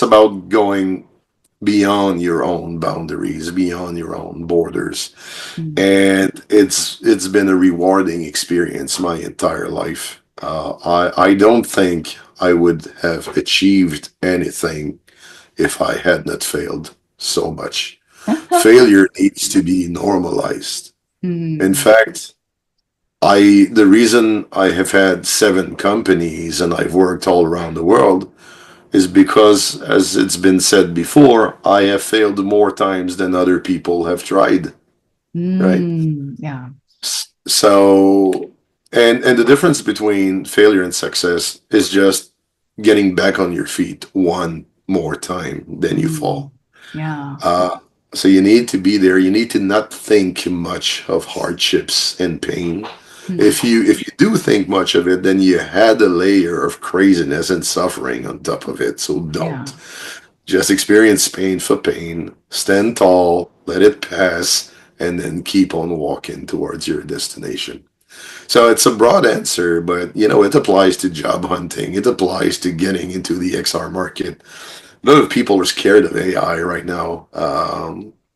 about going beyond your own boundaries, beyond your own borders,
mm.
and it's been a rewarding experience my entire life. I don't think I would have achieved anything if I had not failed so much. Failure needs to be normalized. In
Mm,
fact, the reason I have had 7 companies and I've worked all around the world is because, as it's been said before, I have failed more times than other people have tried, right?
yeah.
So, and the difference between failure and success is just getting back on your feet one more time than you
Mm,
fall.
yeah.
So you need to be there. You need to not think much of hardships and pain.
Mm.
If you do think much of it, then you had a layer of craziness and suffering on top of it. So don't.
Yeah.
Just experience pain for pain. Stand tall, let it pass, and then keep on walking towards your destination. So it's a broad answer, but it applies to job hunting. It applies to getting into the XR market. A lot of people are scared of AI right now,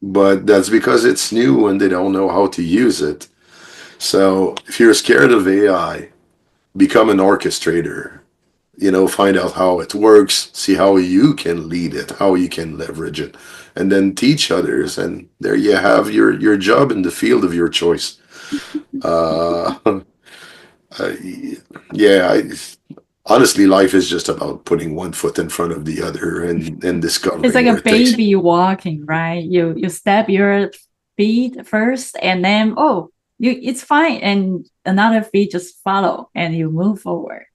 but that's because it's new and they don't know how to use it. So if you're scared of AI, become an orchestrator. Find out how it works, see how you can lead it, how you can leverage it, and then teach others. And there you have your job in the field of your choice. Uh, uh, yeah, honestly, life is just about putting one foot in front of the other and
It's
discovering
like
where
a
it takes you.
baby walking, right? You step your feet first, and then oh, you it's fine, and another feet just follow, and you move forward.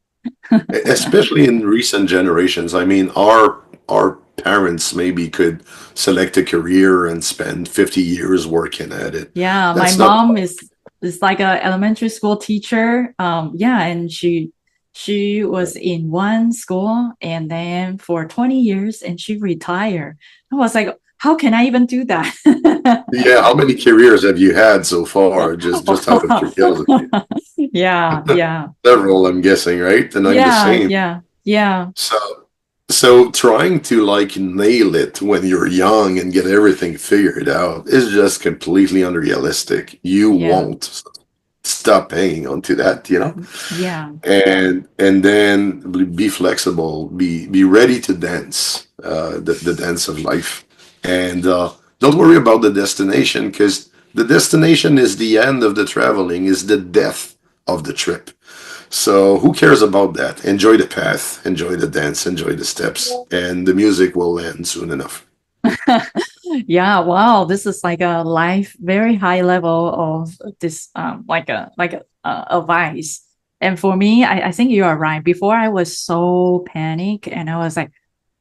Especially in recent generations. I mean, our parents maybe could select a career and spend 50 years working at it.
Yeah, my
That's not
mom is like a elementary school teacher. Yeah, and she was in one school and then for 20 years and she retired. I was like, how can I even do that?
Yeah, how many careers have you had so far? Just out of curiosity.
Yeah, yeah.
Several, I'm guessing, right? And I'm the
Yeah,
same.
yeah, yeah,
So so trying to like nail it when you're young and get everything figured out is just completely unrealistic. You
yeah,
won't stop hanging on to that.
yeah,
And then be flexible, be ready to dance, the dance of life, and don't worry about the destination because the destination is the end of the traveling, is the death of the trip. So who cares about that? Enjoy the path, enjoy the dance, enjoy the steps, and the music will land soon enough.
yeah. Wow, this is like a life, very high level of this, like a advice. And for me, I think you are right. Before I was so panic, and I was like,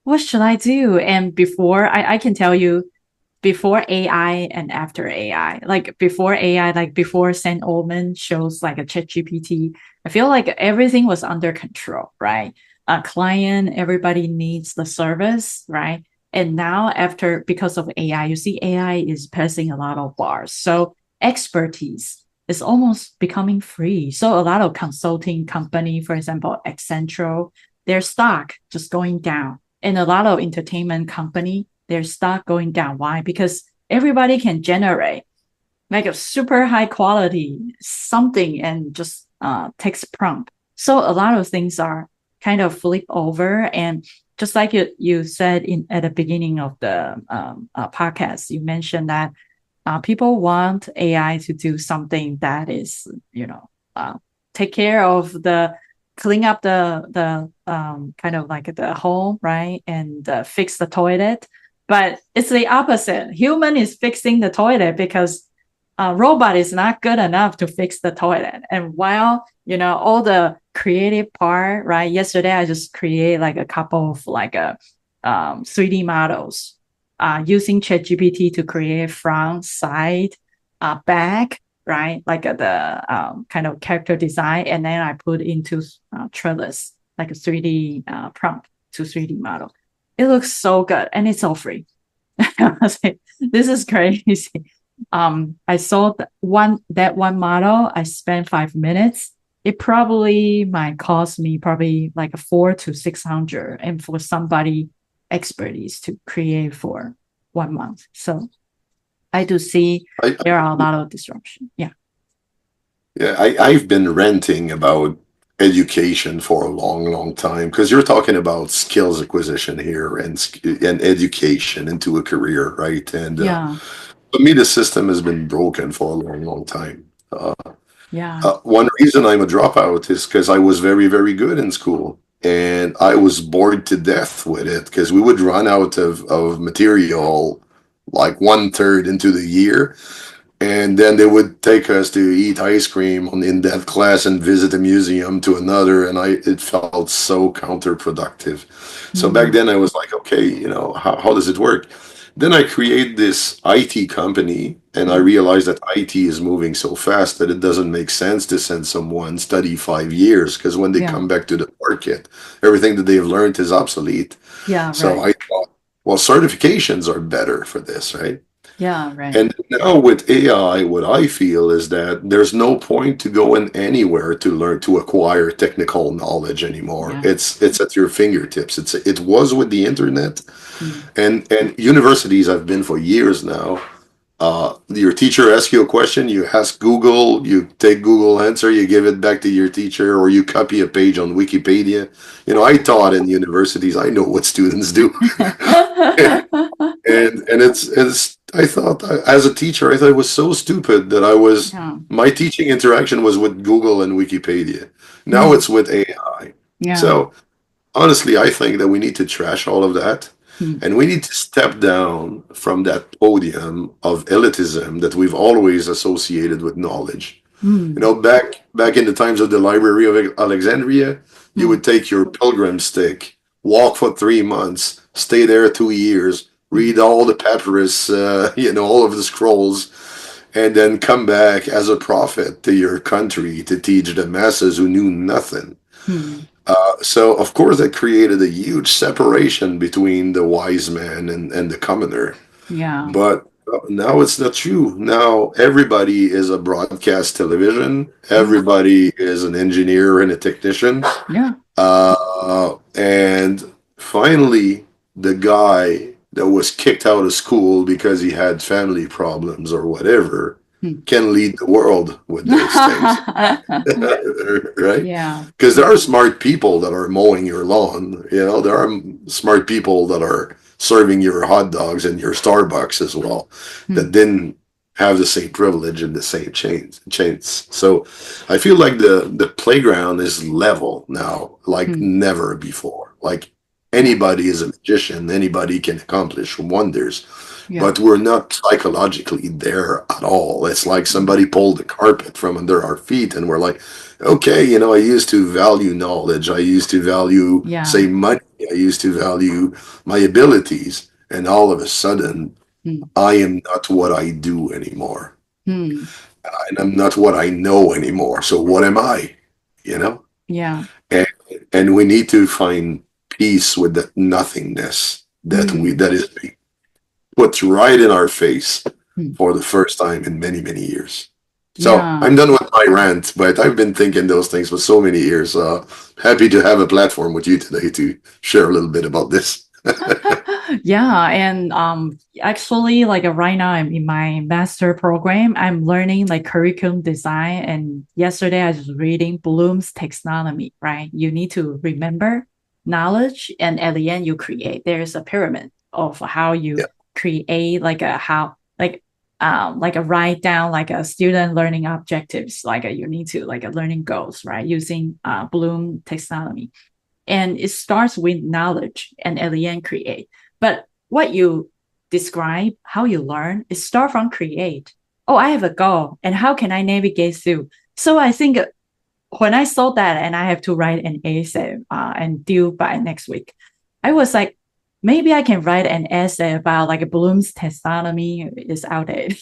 what should I do? And before I can tell you, before AI and after AI, like before AI, like before Sam Altman shows like a chat GPT, I feel like everything was under control, right? A client, everybody needs the service, right? And now after, because of AI, you see AI is passing a lot of bars. So expertise is almost becoming free. So a lot of consulting company, for example, Accenture, their stock just going down. And a lot of entertainment company, their stock going down. Why? Because everybody can generate like a super high quality something and just text prompt. So a lot of things are kind of flip over. And just like you said at the beginning of the podcast, you mentioned that people want AI to do something that is, take care of clean up the kind of like the home, right? And fix the toilet. But it's the opposite. Human is fixing the toilet because robot is not good enough to fix the toilet. And while, all the creative part, right? Yesterday, I just create like a couple of like 3D models using ChatGPT to create front, side, back, right? Like the kind of character design. And then I put into trellis, like a 3D prompt to 3D model. It looks so good and it's all free. I was like, this is crazy. I saw that one model. I spent 5 minutes. It probably might cost me probably like a 400 to 600, and for somebody expertise to create for 1 month. So I do see
I,
there are a lot of disruption. Yeah,
yeah, I've been ranting about education for a long, long time because you're talking about skills acquisition here and education into a career, right? And
yeah,
for me, the system has been broken for a long, long time.
yeah.
One reason I'm a dropout is because I was very, very good in school and I was bored to death with it because we would run out of material like one third into the year. And then they would take us to eat ice cream in that class and visit a museum to another. And it felt so counterproductive. So back
Mm,
then I was like, okay, how does it work? Then I create this IT company, and I
Mm.
realize that IT is moving so fast that it doesn't make sense to send someone study 5 years because when they
Yeah.
come back to the market, everything that they've learned is obsolete.
Yeah.
So
Right.
I thought, well, certifications are better for this, right?
Yeah. Right.
And now with AI, what I feel is that there's no point to going anywhere to learn to acquire technical knowledge anymore.
Yeah.
It's at your fingertips. It was with the internet,
Mm.
and universities I've been for years now. Your teacher asks you a question, you ask Google, you take Google answer, you give it back to your teacher, or you copy a page on Wikipedia. You know, I taught in universities. I know what students do. And it's I thought as a teacher I thought it was so stupid that
Yeah.
my teaching interaction was with Google and Wikipedia. Now
Mm.
it's with AI.
Yeah.
So honestly, I think that we need to trash all of that
Mm.
and we need to step down from that podium of elitism that we've always associated with knowledge. You
Mm.
know, back in the times of the Library of Alexandria, you
Mm.
would take your pilgrim stick, walk for 3 months, stay there 2 years,
Mm.
read all the papyrus, all of the scrolls, and then come back as a prophet to your country to teach the masses who knew nothing.
Mm.
So, of course, that created a huge separation between the wise man and the commoner.
Yeah.
But now it's not true. Now everybody is a broadcast television.
Mm.
Everybody is an engineer and a technician.
Yeah.
And finally, the guy that was kicked out of school because he had family problems or whatever
Mm.
can lead the world with those things. Right?
Yeah.
Because there are smart people that are mowing your lawn. You know, there are smart people that are serving your hot dogs in your Starbucks as well
Mm.
that didn't have the same privilege and the same chains. So I feel like the playground is level now, like
Mm.
never before. Like
Yeah.
anybody is a magician, anybody can accomplish wonders,
Yeah.
but we're not psychologically there at all. It's like
Mm.
somebody pulled the carpet from under our feet, and we're like, okay, I used to value knowledge. I used to value,
Yeah.
say, money. I used to value my abilities. And all of a sudden,
Mm.
I am not what I do anymore.
Mm.
And I'm not what I know anymore. So what am I? You know?
Yeah.
And, and we need to find peace with that nothingness
Mm.
that is being put right in our face
Mm.
for the first time in many, many years. So
Yeah.
I'm done with my rant, but I've been thinking those things for so many years. Happy to have a platform with you today to share a little bit about this.
Yeah, and actually like right now I'm in my master program. I'm learning like curriculum design, and yesterday I was reading Bloom's taxonomy, right? You need to remember knowledge, and at the end you create. There's a pyramid of how you
Yeah,
create like a write down like a student learning objectives, you need to like a learning goals, right? Using Bloom taxonomy. And it starts with knowledge and at the end create. But what you describe, how you learn, is start from create. Oh, I have a goal, and how can I navigate through? So I think when I saw that and I have to write an essay and due by next week, I was like, maybe I can write an essay about like Bloom's taxonomy is outdated,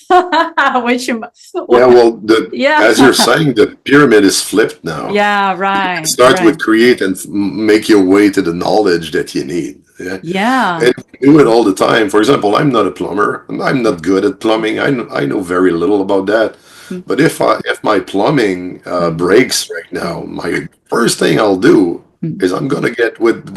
which
yeah. Well, as you're
yeah,
saying, the pyramid is flipped now.
yeah,
You
right,
start
right,
with create and make your way to the knowledge that you need. Yeah.
yeah.
And we do it all the time. For example, I'm not a plumber. I'm not good at plumbing. I know very little about that.
Mm,
But if my plumbing
mm,
breaks right now,
mm,
my first thing I'll do
mm,
is I'm gonna get with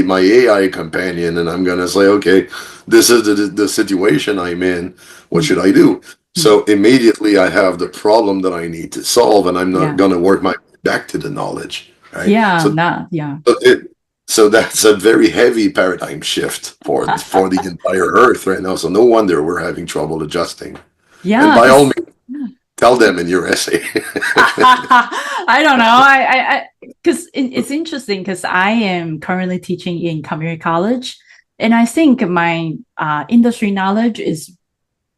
my AI companion and I'm gonna say, okay, this is the situation I'm in. What
mm,
should I do?
mm.
So immediately I have the problem that I need to solve, and I'm not
Yeah.
gonna work my way back to the knowledge, right?
Yeah. Not, yeah.
So that's a very heavy paradigm shift for the entire Earth right now. So no wonder we're having trouble adjusting. And
Yeah.
by all
Cause
means, tell them in your essay.
I don't know. Because it's interesting because I am currently teaching in community college, and I think my industry knowledge is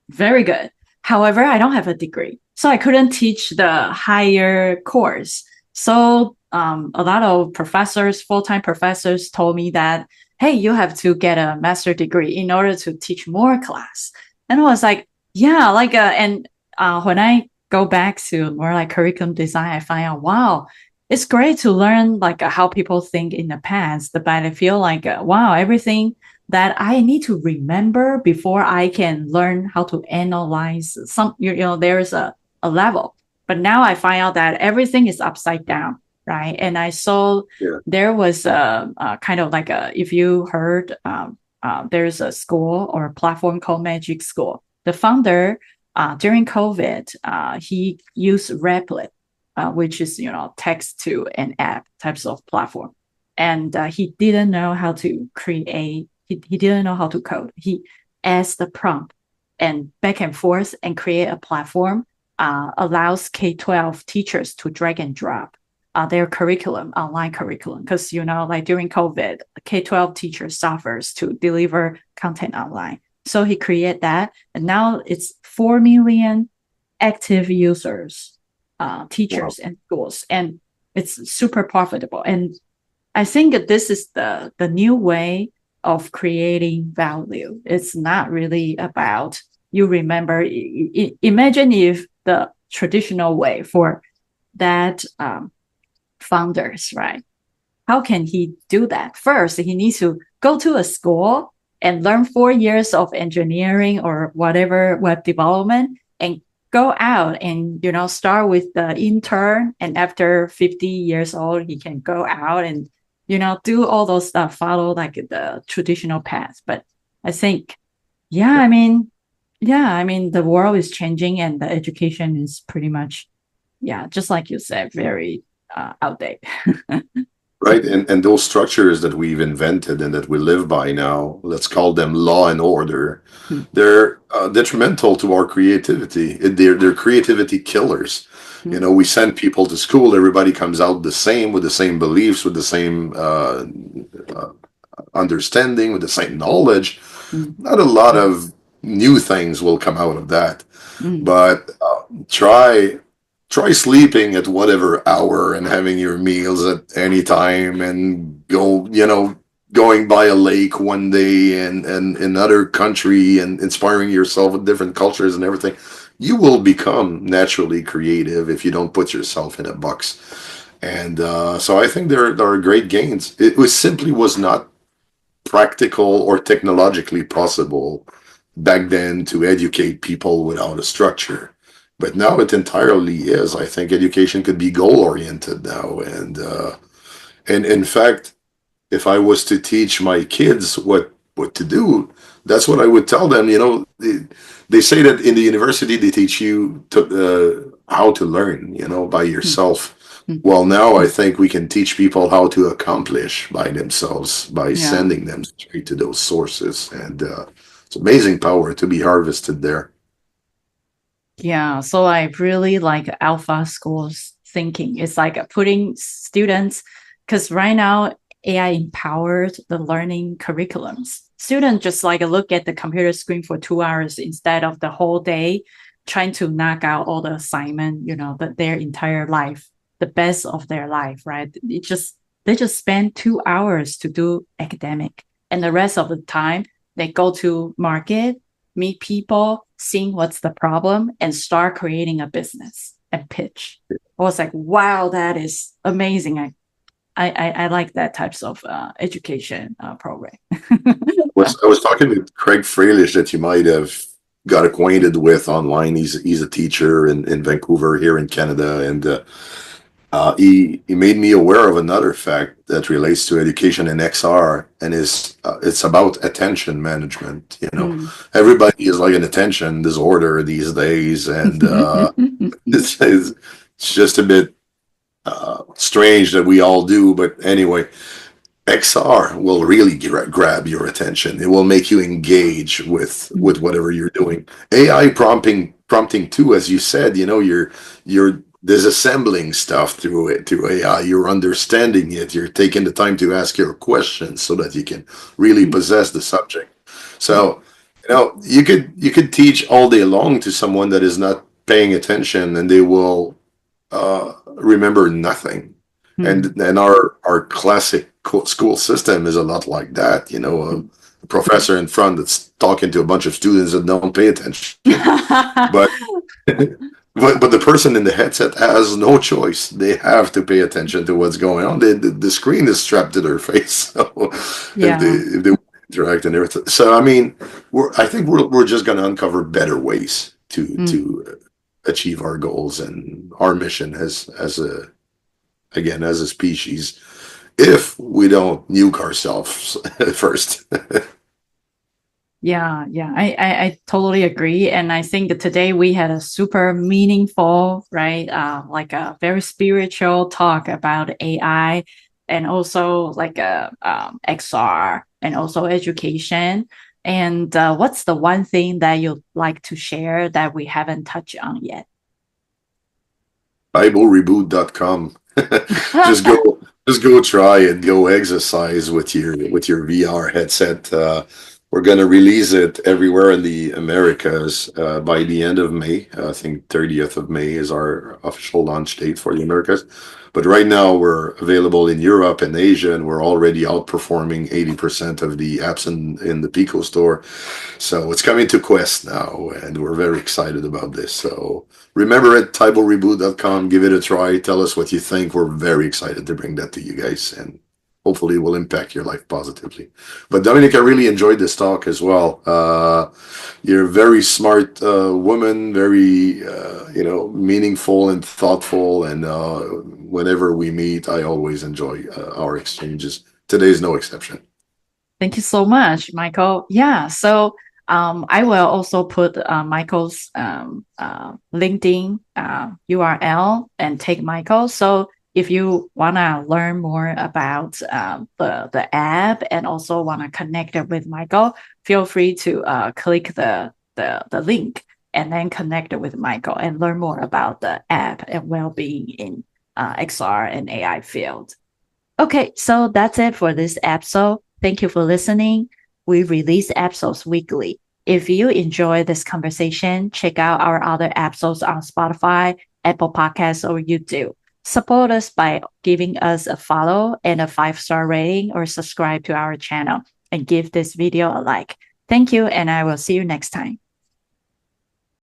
very good. However, I don't have a degree, so I couldn't teach the higher course. So a lot of professors, full-time professors, told me that, hey, you have to get a master degree in order to teach more class. And I was like, yeah, like, when I go back to more like curriculum design, I find out, wow, it's great to learn like how people think in the past, but I feel like, wow, everything that I need to remember before I can learn how to analyze some, there's a level. But now I find out that everything is upside down, right? And I saw
Yeah.
there was a kind of like if you heard, there's a school or a platform called Magic School. The founder, during COVID, he used Replit, which is, text to an app types of platform. And he didn't know how to create, he didn't know how to code. He asked the prompt and back and forth and create a platform, allows K-12 teachers to drag and drop their curriculum, online curriculum, because like during COVID, K-12 teachers suffers to deliver content online. So he created that, and now it's 4 million active users, teachers,
Wow.
and schools, and it's super profitable. And I think that this is the new way of creating value. It's not really about you remember. Imagine if the traditional way for that founders, right? How can he do that? First, he needs to go to a school and learn 4 years of engineering or whatever web development and go out and, start with the intern. And after 50 years old, he can go out and, do all those stuff, follow like the traditional path. But I think, yeah, I mean, the world is changing and the education is pretty much, yeah, just like you said, very outdated.
Right. And those structures that we've invented and that we live by now, let's call them law and order, they're detrimental to our creativity. They're creativity killers. We send people to school, everybody comes out the same, with the same beliefs, with the same understanding, with the same knowledge. Not a lot of new things will come out of that. But try sleeping at whatever hour and having your meals at any time, and going by a lake one day and another country, and inspiring yourself with different cultures and everything. You will become naturally creative if you don't put yourself in a box. And so I think there are great gains. It was not practical or technologically possible back then to educate people without a structure. But now it entirely is. I think education could be goal oriented now. And in fact, if I was to teach my kids what to do, that's what I would tell them. They say that in the university they teach you how to learn, by yourself. Well, now I think we can teach people how to accomplish by themselves by
Yeah.
sending them straight to those sources. And it's amazing power to be harvested there.
Yeah. So I really like alpha schools thinking. It's like putting students, because right now AI empowered the learning curriculums. Students just like look at the computer screen for 2 hours instead of the whole day trying to knock out all the assignment, their entire life, the best of their life, right? They just spend 2 hours to do academic. And the rest of the time they go to market, meet people, seeing what's the problem, and start creating a business and pitch. I was like, wow, that is amazing. I like that types of education program.
I was talking to Craig Freilish, that you might have got acquainted with online. He's a teacher in Vancouver here in Canada, and he made me aware of another fact that relates to education in XR, and it's about attention management. Everybody is like an attention disorder these days, and it's just a bit strange that we all do. But anyway, XR will really grab your attention. It will make you engage with whatever you're doing. AI prompting too, as you said. You're disassembling stuff through AI. You're understanding it. You're taking the time to ask your questions so that you can really possess the subject. So you could teach all day long to someone that is not paying attention, and they will remember nothing. And our classic school system is a lot like that. A professor in front that's talking to a bunch of students that don't pay attention. But but the person in the headset has no choice. They have to pay attention to what's going on. The screen is strapped to their face, so
Yeah.
if they interact and everything. So I mean, I think we're just going to uncover better ways
Mm.
to achieve our goals and our mission as a species, if we don't nuke ourselves first.
Yeah, yeah, I totally agree. And I think today we had a super meaningful, right? Like a very spiritual talk about AI and also like a XR and also education. And what's the one thing that you'd like to share that we haven't touched on yet?
BibleReboot.com. just go just go try it. Go exercise with your VR headset. We're gonna release it everywhere in the Americas by the end of May. I think 30th of May is our official launch date for the Americas. But right now we're available in Europe and Asia, and we're already outperforming 80% of the apps in the Pico store. So it's coming to Quest now, and we're very excited about this. So remember it, TibleReboot.com. Give it a try. Tell us what you think. We're very excited to bring that to you guys, and hopefully it will impact your life positively. But Dominic, I really enjoyed this talk as well. You're a very smart woman, very meaningful and thoughtful. And whenever we meet, I always enjoy our exchanges. Today's no exception.
Thank you so much, Mickael. Yeah, so I will also put Mickael's LinkedIn URL and take Mickael. So if you want to learn more about the app and also want to connect it with Mickael, feel free to click the link and then connect it with Mickael and learn more about the app and well-being in XR and AI field. Okay, so that's it for this episode. Thank you for listening. We release episodes weekly. If you enjoy this conversation, check out our other episodes on Spotify, Apple Podcasts, or YouTube. Support us by giving us a follow and a 5-star rating or subscribe to our channel and give this video a like. Thank you, and I will see you next time.